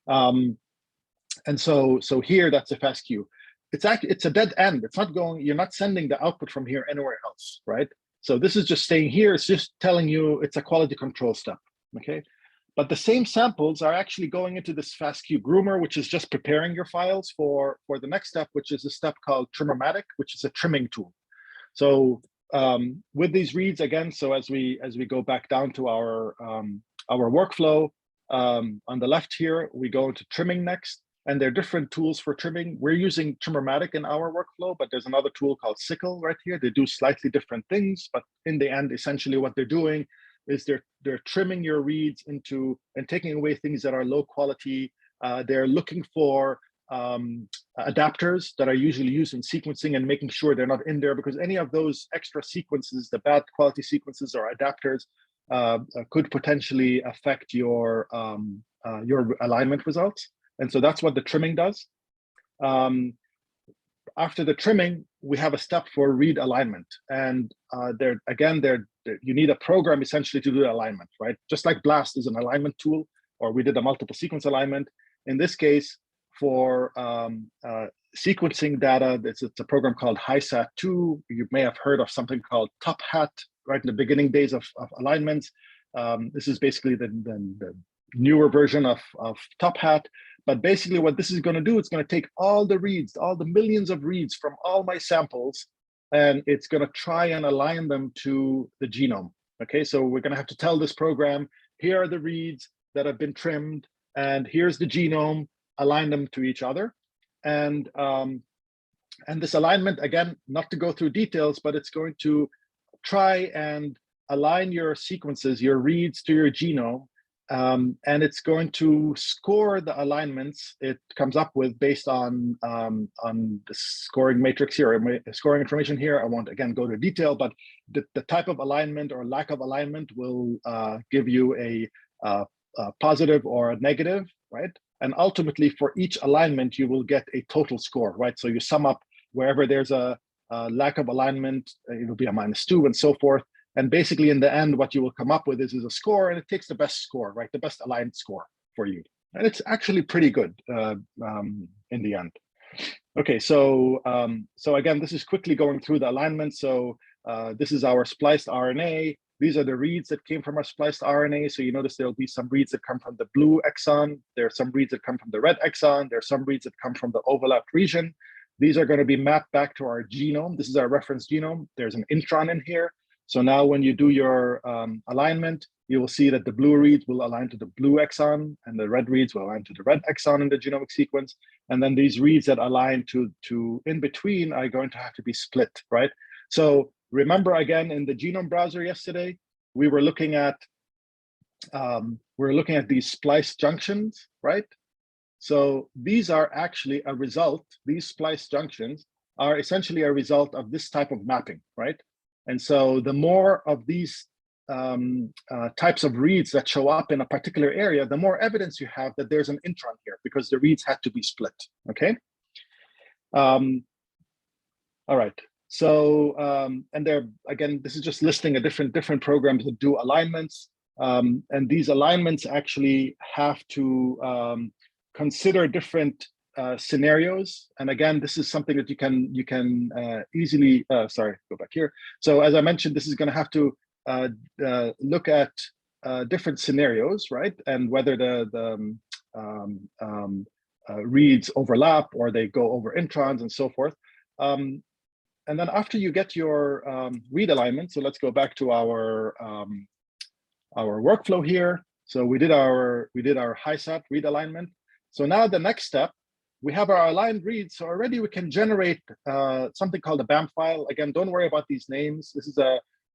and so here that's a FastQ. It's a dead end. It's not going. You're not sending the output from here anywhere else, right? So this is just staying here. It's just telling you it's a quality control step. Okay. But the same samples are actually going into this FastQ groomer, which is just preparing your files for the next step, which is a step called Trimmermatic, which is a trimming tool. So with these reads, again, so as we go back down to our workflow, on the left here, we go into trimming next, and there are different tools for trimming. We're using Trimmermatic in our workflow, but there's another tool called Sickle right here. They do slightly different things, but in the end, essentially what they're doing is they're trimming your reads into and taking away things that are low quality. They're looking for adapters that are usually used in sequencing and making sure they're not in there, because any of those extra sequences, the bad quality sequences or adapters, could potentially affect your alignment results. And so that's what the trimming does. After the trimming, we have a step for read alignment. And you need a program essentially to do the alignment, right? Just like BLAST is an alignment tool, or we did a multiple sequence alignment. In this case, for sequencing data, it's a program called HiSat2. You may have heard of something called Top Hat, right? In the beginning days of alignments. This is basically the newer version of Top Hat. But basically what this is going to do, it's going to take all the reads, all the millions of reads from all my samples, and it's going to try and align them to the genome. Okay, so we're going to have to tell this program, here are the reads that have been trimmed, and here's the genome, align them to each other. And this alignment, again, not to go through details, but it's going to try and align your sequences, your reads to your genome. And it's going to score the alignments it comes up with based on the scoring matrix here, scoring information here. I won't again go to detail, but the type of alignment or lack of alignment will give you a positive or a negative, right? And ultimately, for each alignment, you will get a total score, right? So you sum up wherever there's a lack of alignment, it'll be a -2 and so forth. And basically, in the end, what you will come up with is a score, and it takes the best score, right? The best aligned score for you. And it's actually pretty good in the end. Okay, so again, this is quickly going through the alignment. So this is our spliced RNA. These are the reads that came from our spliced RNA. So you notice there'll be some reads that come from the blue exon. There are some reads that come from the red exon. There are some reads that come from the overlapped region. These are going to be mapped back to our genome. This is our reference genome. There's an intron in here. So now when you do your alignment, you will see that the blue reads will align to the blue exon, and the red reads will align to the red exon in the genomic sequence. And then these reads that align to in between are going to have to be split, right? So remember, again, in the genome browser yesterday, we were looking at these splice junctions, right? So these are actually a result. These splice junctions are essentially a result of this type of mapping, right? And so the more of these types of reads that show up in a particular area, the more evidence you have that there's an intron here, because the reads had to be split, okay? All right, so, and there, again, this is just listing a different programs that do alignments. And these alignments actually have to consider different scenarios. And again, this is something that you can easily, sorry, go back here. So as I mentioned, this is going to have to look at different scenarios, right? And whether the reads overlap or they go over introns and so forth. And then after you get your read alignment, so let's go back to our workflow here. So we did our HiSat read alignment. So now the next step, we have our aligned reads. So already we can generate something called a BAM file. Again, don't worry about these names. This is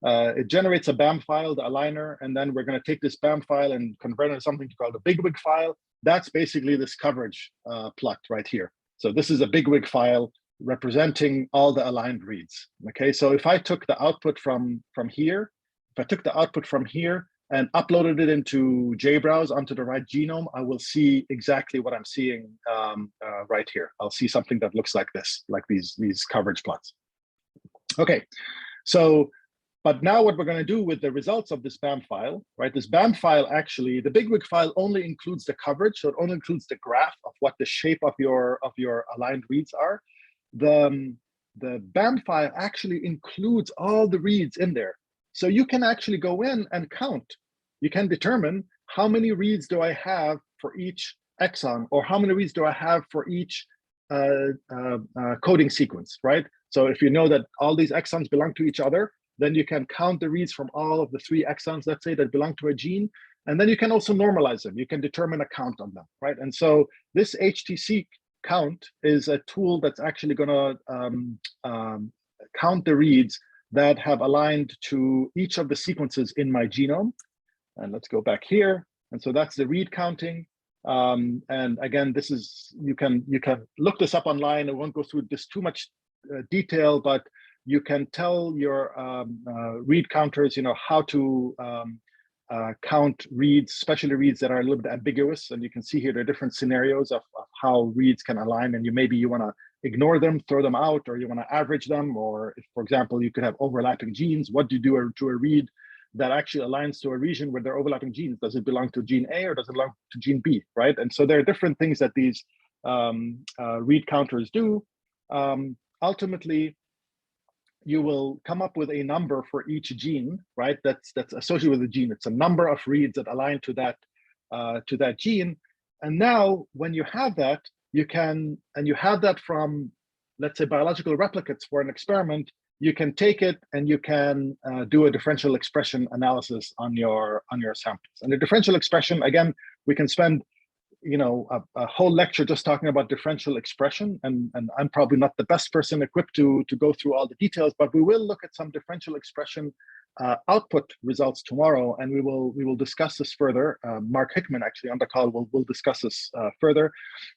it generates a BAM file, the aligner, and then we're going to take this BAM file and convert it to something called a bigwig file. That's basically this coverage plot right here. So this is a bigwig file representing all the aligned reads. Okay, so if I took the output from here, if I took the output from here and uploaded it into JBrowse onto the right genome, I will see exactly what I'm seeing right here. I'll see something that looks like this, like these coverage plots. Okay, so but now what we're going to do with the results of this BAM file, right? This BAM file actually, the bigwig file only includes the coverage, so it only includes the graph of what the shape of your aligned reads are. The BAM file actually includes all the reads in there. So you can actually go in and count. You can determine how many reads do I have for each exon, or how many reads do I have for each coding sequence, right? So if you know that all these exons belong to each other, then you can count the reads from all of the 3 exons, let's say, that belong to a gene. And then you can also normalize them. You can determine a count on them, right? And so this HTC Count is a tool that's actually going to count the reads that have aligned to each of the sequences in my genome. And let's go back here. And so that's the read counting. And again, this is, you can look this up online. I won't go through this too much detail, but you can tell your read counters, how to count reads, especially reads that are a little bit ambiguous. And you can see here there are different scenarios of how reads can align, and maybe you want to ignore them, throw them out, or you want to average them. Or if, for example, you could have overlapping genes, what do you do to a read that actually aligns to a region where there are overlapping genes? Does it belong to gene A or does it belong to gene B, right? And so there are different things that these read counters do. Ultimately, you will come up with a number for each gene, right? That's associated with the gene. It's a number of reads that align to that gene. And now, when you have that, you have that from, let's say, biological replicates for an experiment. You can take it and you can do a differential expression analysis on your samples. And the differential expression, again, we can spend a whole lecture just talking about differential expression, and I'm probably not the best person equipped to go through all the details, but we will look at some differential expression output results tomorrow, and we will discuss this further. Mark Hickman, actually on the call, will discuss this further.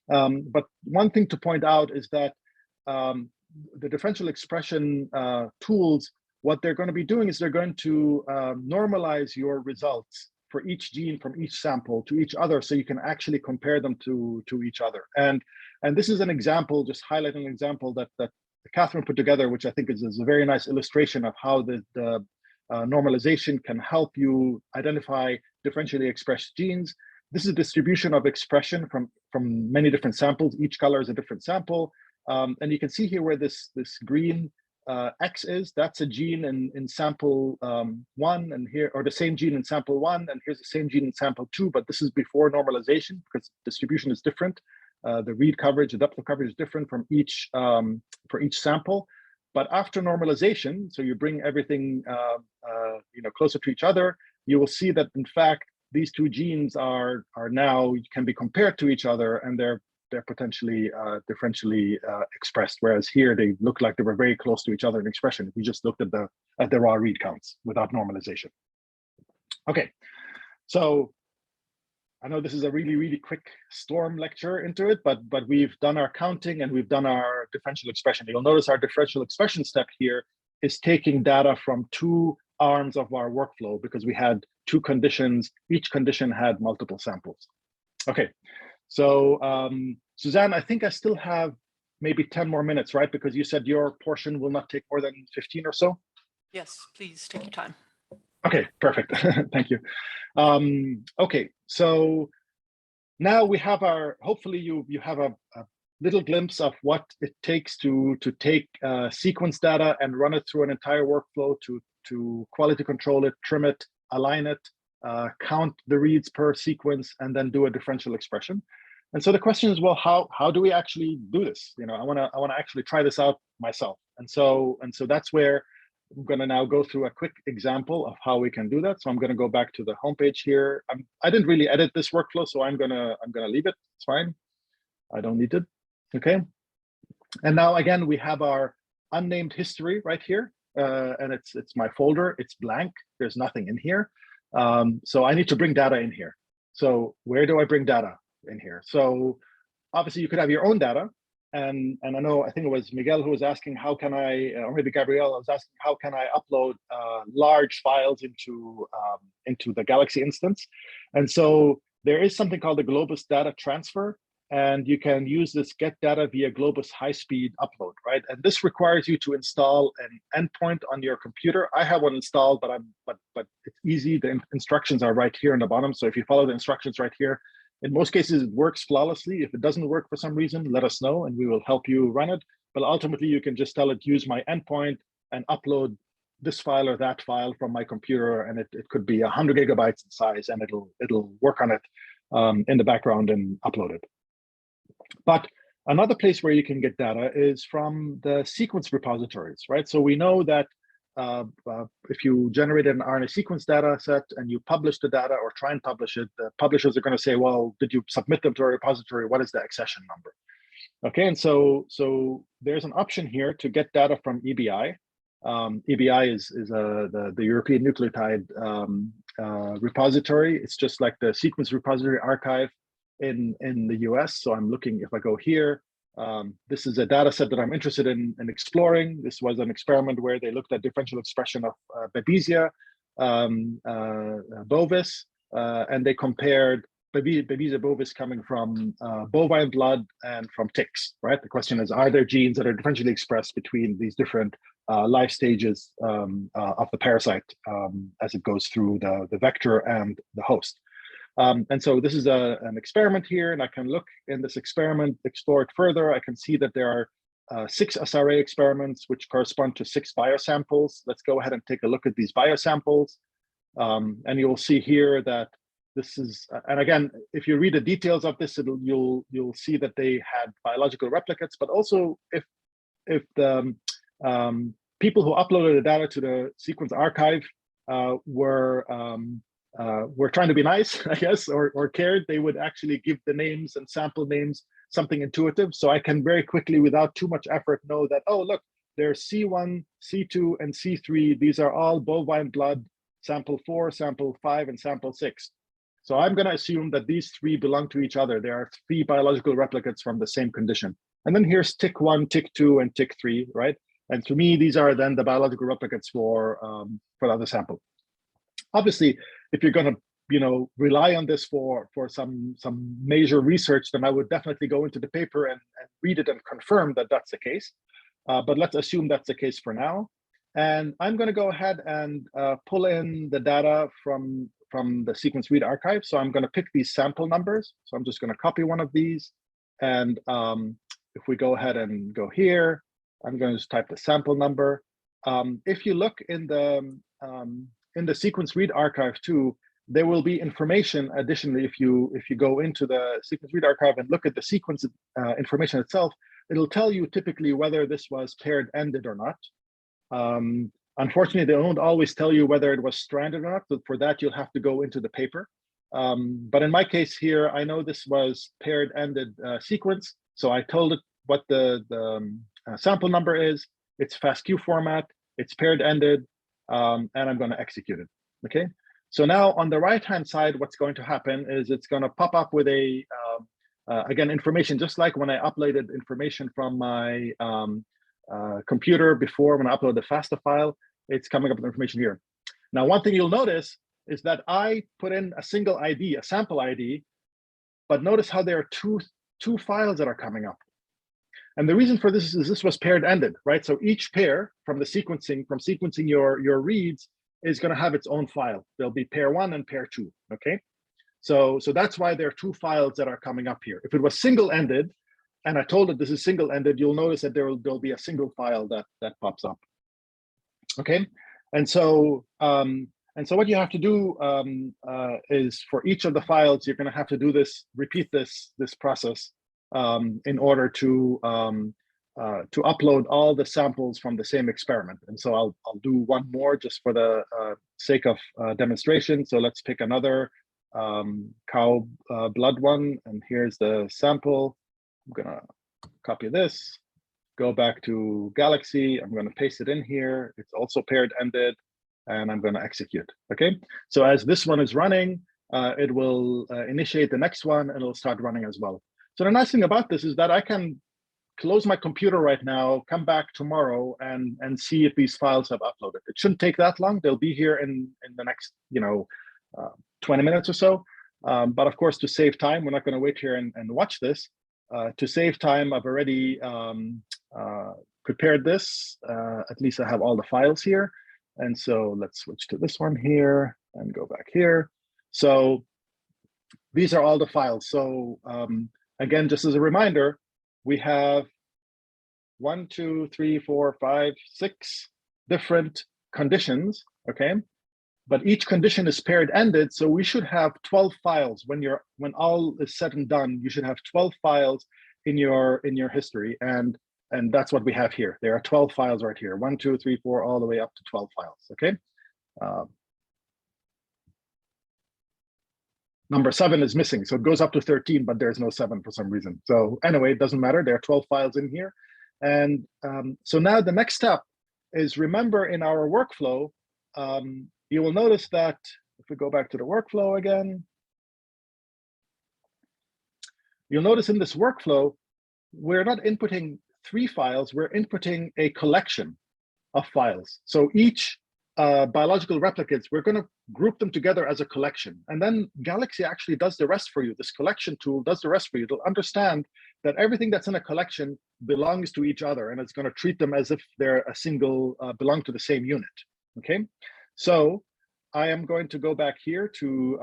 But one thing to point out is that the differential expression tools, what they're going to be doing is they're going to normalize your results for each gene from each sample to each other, so you can actually compare them to each other. And this is an example, just highlighting an example that Catherine put together, which I think is a very nice illustration of how the normalization can help you identify differentially expressed genes. This is a distribution of expression from many different samples. Each color is a different sample. And you can see here where this green X is, that's a gene in sample 1, and here, or the same gene in sample 1, and here's the same gene in sample 2, but this is before normalization because distribution is different. The read coverage, the depth of coverage is different from each for each sample. But after normalization, so you bring everything closer to each other, you will see that in fact these 2 genes are now can be compared to each other, and they're potentially differentially expressed, whereas here they look like they were very close to each other in expression if we just looked at the raw read counts without normalization. Okay, so I know this is a really quick storm lecture into it, but we've done our counting and we've done our differential expression. You'll notice our differential expression step here is taking data from 2 arms of our workflow because we had 2 conditions. Each condition had multiple samples. Okay. So Suzanne, I think I still have maybe 10 more minutes, right? Because you said your portion will not take more than 15 or so. Yes, please take your time. Okay, perfect. Thank you. Okay, so now we have hopefully you have a little glimpse of what it takes to take sequence data and run it through an entire workflow to quality control it, trim it, align it, count the reads per sequence, and then do a differential expression. And so the question is, well, how do we actually do this? You know, I want to actually try this out myself. And so that's where I'm going to now go through a quick example of how we can do that. So I'm going to go back to the homepage here. I didn't really edit this workflow, so I'm gonna leave it. It's fine. I don't need it. Okay. And now again, we have our unnamed history right here, and it's my folder. It's blank. There's nothing in here. So I need to bring data in here. So where do I bring data in here? So obviously you could have your own data. And I think it was Miguel who was asking, how can I, or maybe Gabrielle was asking, how can I upload large files into the Galaxy instance? And so there is something called the Globus data transfer, and you can use this get data via Globus high-speed upload, right? And this requires you to install an endpoint on your computer. I have one installed, but it's easy. The instructions are right here on the bottom. So if you follow the instructions right here, in most cases, it works flawlessly. If it doesn't work for some reason, let us know and we will help you run it. But ultimately, you can just tell it, use my endpoint and upload this file or that file from my computer. And it could be 100 gigabytes in size, and it'll work on it in the background and upload it. But another place where you can get data is from the sequence repositories, right? So we know that if you generated an RNA sequence data set and you publish the data or try and publish it, the publishers are going to say, well, did you submit them to a repository? What is the accession number? Okay, and so there's an option here to get data from EBI. EBI is the European Nucleotide repository. It's just like the sequence repository archive in the US. So I'm looking, if I go here, this is a data set that I'm interested in exploring. This was an experiment where they looked at differential expression of Babesia bovis, and they compared Babesia bovis coming from bovine blood and from ticks, right? The question is, are there genes that are differentially expressed between these different life stages of the parasite as it goes through the vector and the host? And so this is an experiment here, and I can look in this experiment, explore it further. I can see that there are 6 SRA experiments, which correspond to 6 biosamples. Let's go ahead and take a look at these biosamples. And you'll see here that this is, and again, if you read the details of this, you'll see that they had biological replicates, but also if the people who uploaded the data to the sequence archive were trying to be nice, I guess, or cared, they would actually give the names and sample names something intuitive. So I can very quickly, without too much effort, know that, oh, look, there's C1, C2, and C3. These are all bovine blood, sample 4, sample 5, and sample 6. So I'm going to assume that these 3 belong to each other. There are 3 biological replicates from the same condition. And then here's tick 1, tick 2, and tick 3, right? And to me, these are then the biological replicates for the other sample. Obviously, if you're going to rely on this for some major research, then I would definitely go into the paper and read it and confirm that that's the case. But let's assume that's the case for now. And I'm going to go ahead and pull in the data from the sequence read archive. So I'm going to pick these sample numbers. So I'm just going to copy one of these. And if we go ahead and go here, I'm going to just type the sample number. If you look in the sequence read archive too, there will be information additionally. If you go into the sequence read archive and look at the sequence information itself, it'll tell you typically whether this was paired ended or not. Unfortunately, they don't always tell you whether it was stranded or not. But for that, you'll have to go into the paper. But in my case here, I know this was paired ended sequence. So I told it what the sample number is. It's FASTQ format. It's paired ended. And I'm going to execute it. Okay. So now on the right-hand side, what's going to happen is it's going to pop up with a, again, information, just like when I uploaded information from my computer before when I upload the FASTA file, it's coming up with information here. Now, one thing you'll notice is that I put in a single ID, a sample ID, but notice how there are two files that are coming up. And the reason for this is this was paired ended, right? So each pair from sequencing your reads is going to have its own file. There'll be pair 1 and pair 2, okay? So that's why there are 2 files that are coming up here. If it was single ended, and I told it this is single-ended, you'll notice that there'll be a single file that pops up. Okay, and so what you have to do is for each of the files, you're going to have to do this, repeat this process in order to upload all the samples from the same experiment. And so I'll do one more just for the sake of demonstration. So let's pick another cow blood one, and here's the sample. I'm gonna copy this, go back to Galaxy. I'm gonna paste it in here. It's also paired ended, and I'm gonna execute. Okay. So as this one is running, it will initiate the next one, and it'll start running as well. So the nice thing about this is that I can close my computer right now, come back tomorrow, and see if these files have uploaded. It shouldn't take that long. They'll be here in the next 20 minutes or so. But of course, to save time, we're not going to wait here and watch this. To save time, I've already prepared this. At least I have all the files here. And so let's switch to this one here and go back here. So these are all the files. So again, just as a reminder, we have 1, 2, 3, 4, 5, 6 different conditions, okay? But each condition is paired ended, so we should have 12 files when all is said and done. You should have 12 files in your history, and that's what we have here. There are 12 files right here, 1, 2, 3, 4, all the way up to 12 files. Okay. Number 7 is missing, so it goes up to 13, but there's no 7 for some reason. So anyway, it doesn't matter. There are 12 files in here, and so now the next step is, remember in our workflow. You will notice that if we go back to the workflow again, you'll notice in this workflow, we're not inputting 3 files, we're inputting a collection of files. So each biological replicates, we're going to group them together as a collection. And then Galaxy actually does the rest for you. This collection tool does the rest for you. It'll understand that everything that's in a collection belongs to each other, and it's going to treat them as if they're a single, belong to the same unit. Okay. So I am going to go back here to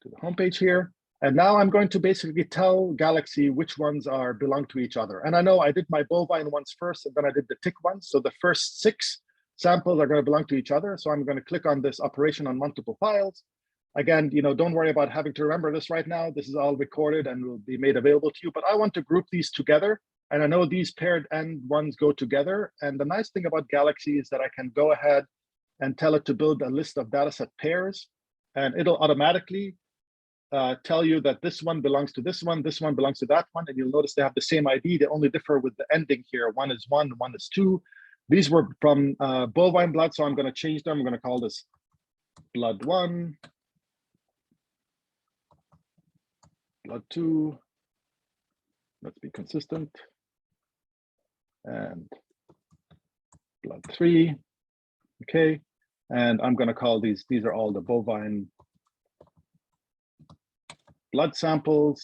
the homepage here, and now I'm going to basically tell Galaxy which ones belong to each other. And I know I did my bovine ones first, and then I did the tick ones. So the first 6 samples are going to belong to each other. So I'm going to click on this operation on multiple files. Again, don't worry about having to remember this right now. This is all recorded and will be made available to you. But I want to group these together. And I know these paired end ones go together. And the nice thing about Galaxy is that I can go ahead and tell it to build a list of dataset pairs, and it'll automatically tell you that this one belongs to this one belongs to that one. And you'll notice they have the same ID. They only differ with the ending here. 1 is 1, 1 is 2. These were from bovine blood, so I'm going to change them. I'm going to call this blood 1, blood 2. Let's be consistent. And blood 3. Okay. And I'm going to call these are all the bovine blood samples.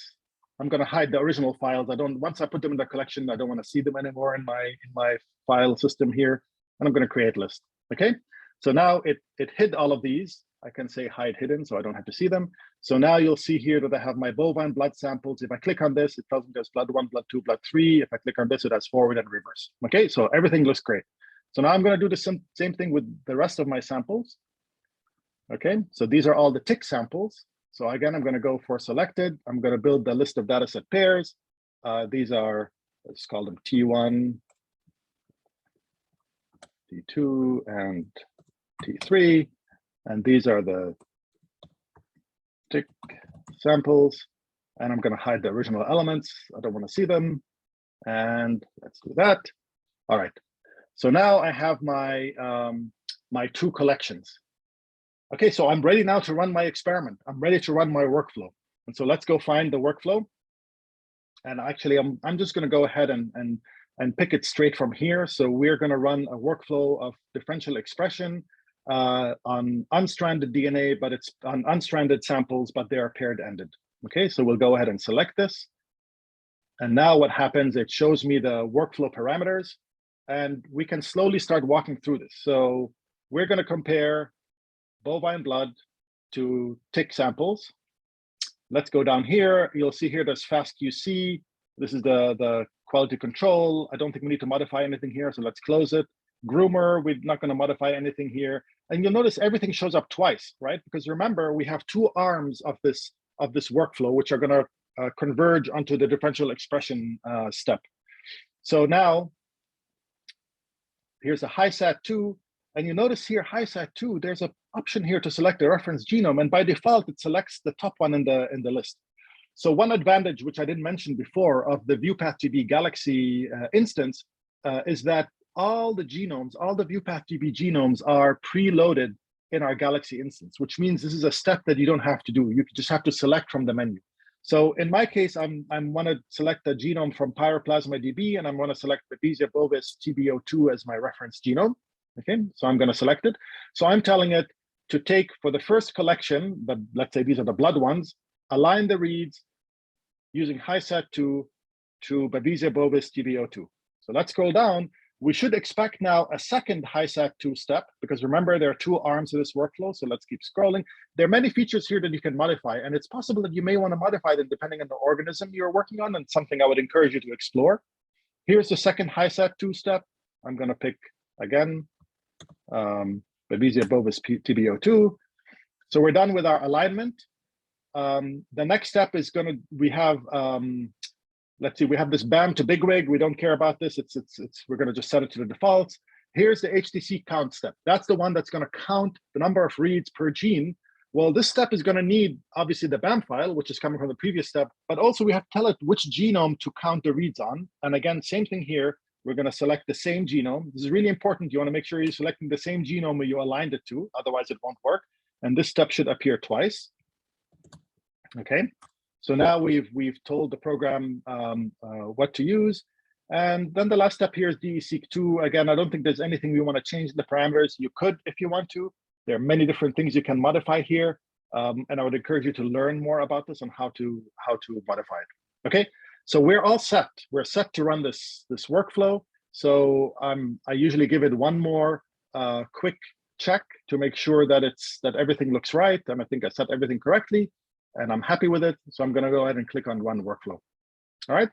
I'm going to hide the original files. Once I put them in the collection, I don't want to see them anymore in my file system here. And I'm going to create list. Okay. So now it hid all of these. I can say hide hidden, so I don't have to see them. So now you'll see here that I have my bovine blood samples. If I click on this, it tells me there's blood 1, blood 2, blood 3. If I click on this, it has forward and reverse. Okay, so everything looks great. So now I'm going to do the same thing with the rest of my samples. Okay, so these are all the tick samples. So again, I'm going to go for selected. I'm going to build the list of dataset pairs. These are, let's call them T1, T2, and T3. And these are the tick samples. And I'm going to hide the original elements. I don't want to see them. And let's do that. All right. So now I have my my 2 collections. Okay, so I'm ready now to run my experiment. I'm ready to run my workflow. And so let's go find the workflow. And actually, I'm just going to go ahead and pick it straight from here. So we're going to run a workflow of differential expression on unstranded DNA, but it's on unstranded samples, but they are paired ended. Okay, so we'll go ahead and select this. And now what happens, it shows me the workflow parameters, and we can slowly start walking through this. So we're going to compare bovine blood to tick samples. Let's go down here. You'll see here there's fast QC. This is the quality control. I don't think we need to modify anything here, so let's close it. Groomer, we're not going to modify anything here. And you'll notice everything shows up twice, right? Because remember, we have two arms of this workflow, which are going to converge onto the differential expression step. So now, here's a HiSat2, and you notice here, HiSat2, there's an option here to select the reference genome, and by default, it selects the top one in the list. So one advantage, which I didn't mention before, of the ViewPath-TB Galaxy instance is that all the genomes, all the ViewPath-TB genomes are preloaded in our Galaxy instance, which means this is a step that you don't have to do. You just have to select from the menu. So in my case, I want to select the genome from Pyroplasma DB, and I'm going to select Babesia bovis TB02 as my reference genome. Okay, so I'm going to select it. So I'm telling it to take, for the first collection, let's say these are the blood ones, align the reads using HiSat2 to Babesia bovis TB02. So let's scroll down. We should expect now a second HiSat2 step, because remember, there are two arms of this workflow. So let's keep scrolling. There are many features here that you can modify, and it's possible that you may want to modify them depending on the organism you're working on, and something I would encourage you to explore. Here's the second HiSat2 step. I'm going to pick, again, Babesia bovis TB02. So we're done with our alignment. The next step is we have, let's see, we have this BAM to bigwig. We don't care about this. We're going to just set it to the defaults. Here's the Htc Count Step. That's the one that's going to count the number of reads per gene. Well, this step is going to need, obviously, the BAM file, which is coming from the previous step, but also we have to tell it which genome to count the reads on. And again, same thing here. We're going to select the same genome. This is really important. You want to make sure you're selecting the same genome where you aligned it to, otherwise it won't work. And this step should appear twice. Okay. So now we've told the program what to use. And then the last step here is DE-seq2. Again, I don't think there's anything we want to change in the parameters. You could if you want to. There are many different things you can modify here. And I would encourage you to learn more about this and how to modify it. Okay, so we're all set. We're set to run this workflow. So I usually give it one more quick check to make sure that everything looks right. And I think I set everything correctly, and I'm happy with it. So I'm going to go ahead and click on Run Workflow. All right.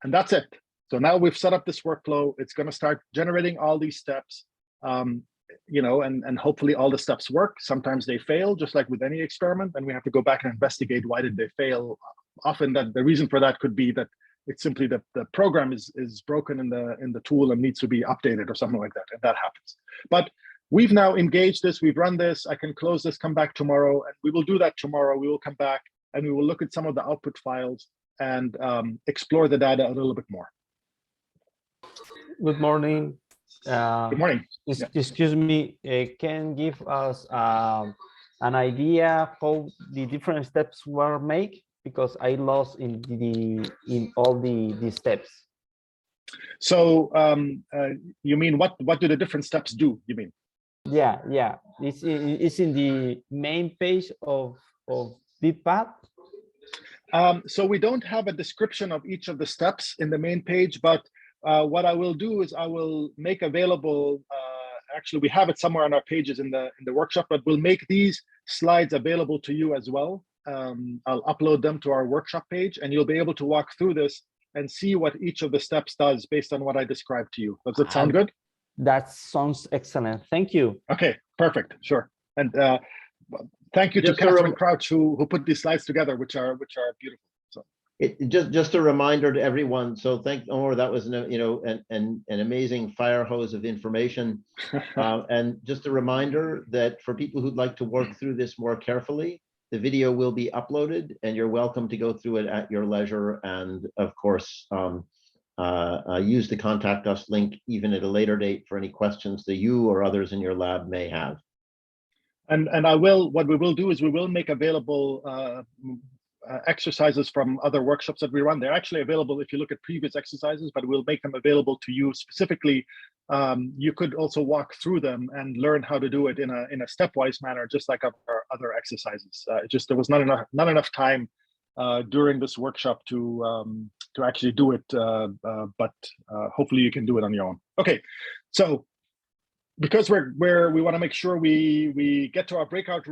And that's it. So now we've set up this workflow. It's going to start generating all these steps, and hopefully all the steps work. Sometimes they fail, just like with any experiment, and we have to go back and investigate why did they fail. Often the reason for that could be that it's simply that the program is broken in the tool and needs to be updated or something like that, and that happens. But we've now engaged this, we've run this. I can close this, come back tomorrow, and we will do that tomorrow. We will come back and we will look at some of the output files and explore the data a little bit more. Good morning. Good morning. Excuse me, can give us an idea how the different steps were made? Because I lost in all the steps. So you mean what do the different steps do? You mean? Yeah. It's in the main page of VPath. So we don't have a description of each of the steps in the main page, but what I will do is I will make available, actually we have it somewhere on our pages in the workshop, but we'll make these slides available to you as well. I'll upload them to our workshop page, and you'll be able to walk through this and see what each of the steps does based on what I described to you. Does that sound good? That sounds excellent. Thank you. Okay, perfect, sure. And thank you to Catherine Crouch who put these slides together, which are beautiful. So just a reminder to everyone. So thank Omar, that was an amazing fire hose of information. And just a reminder that for people who'd like to work through this more carefully, the video will be uploaded, and you're welcome to go through it at your leisure. And of course, use the contact us link even at a later date for any questions that you or others in your lab may have. And what we will do is we will make available exercises from other workshops that we run. They're actually available if you look at previous exercises, but we'll make them available to you specifically. You could also walk through them and learn how to do it in a stepwise manner, just like our other exercises. There was not enough time during this workshop to actually do it, but hopefully you can do it on your own. Okay, so because we want to make sure we get to our breakout room.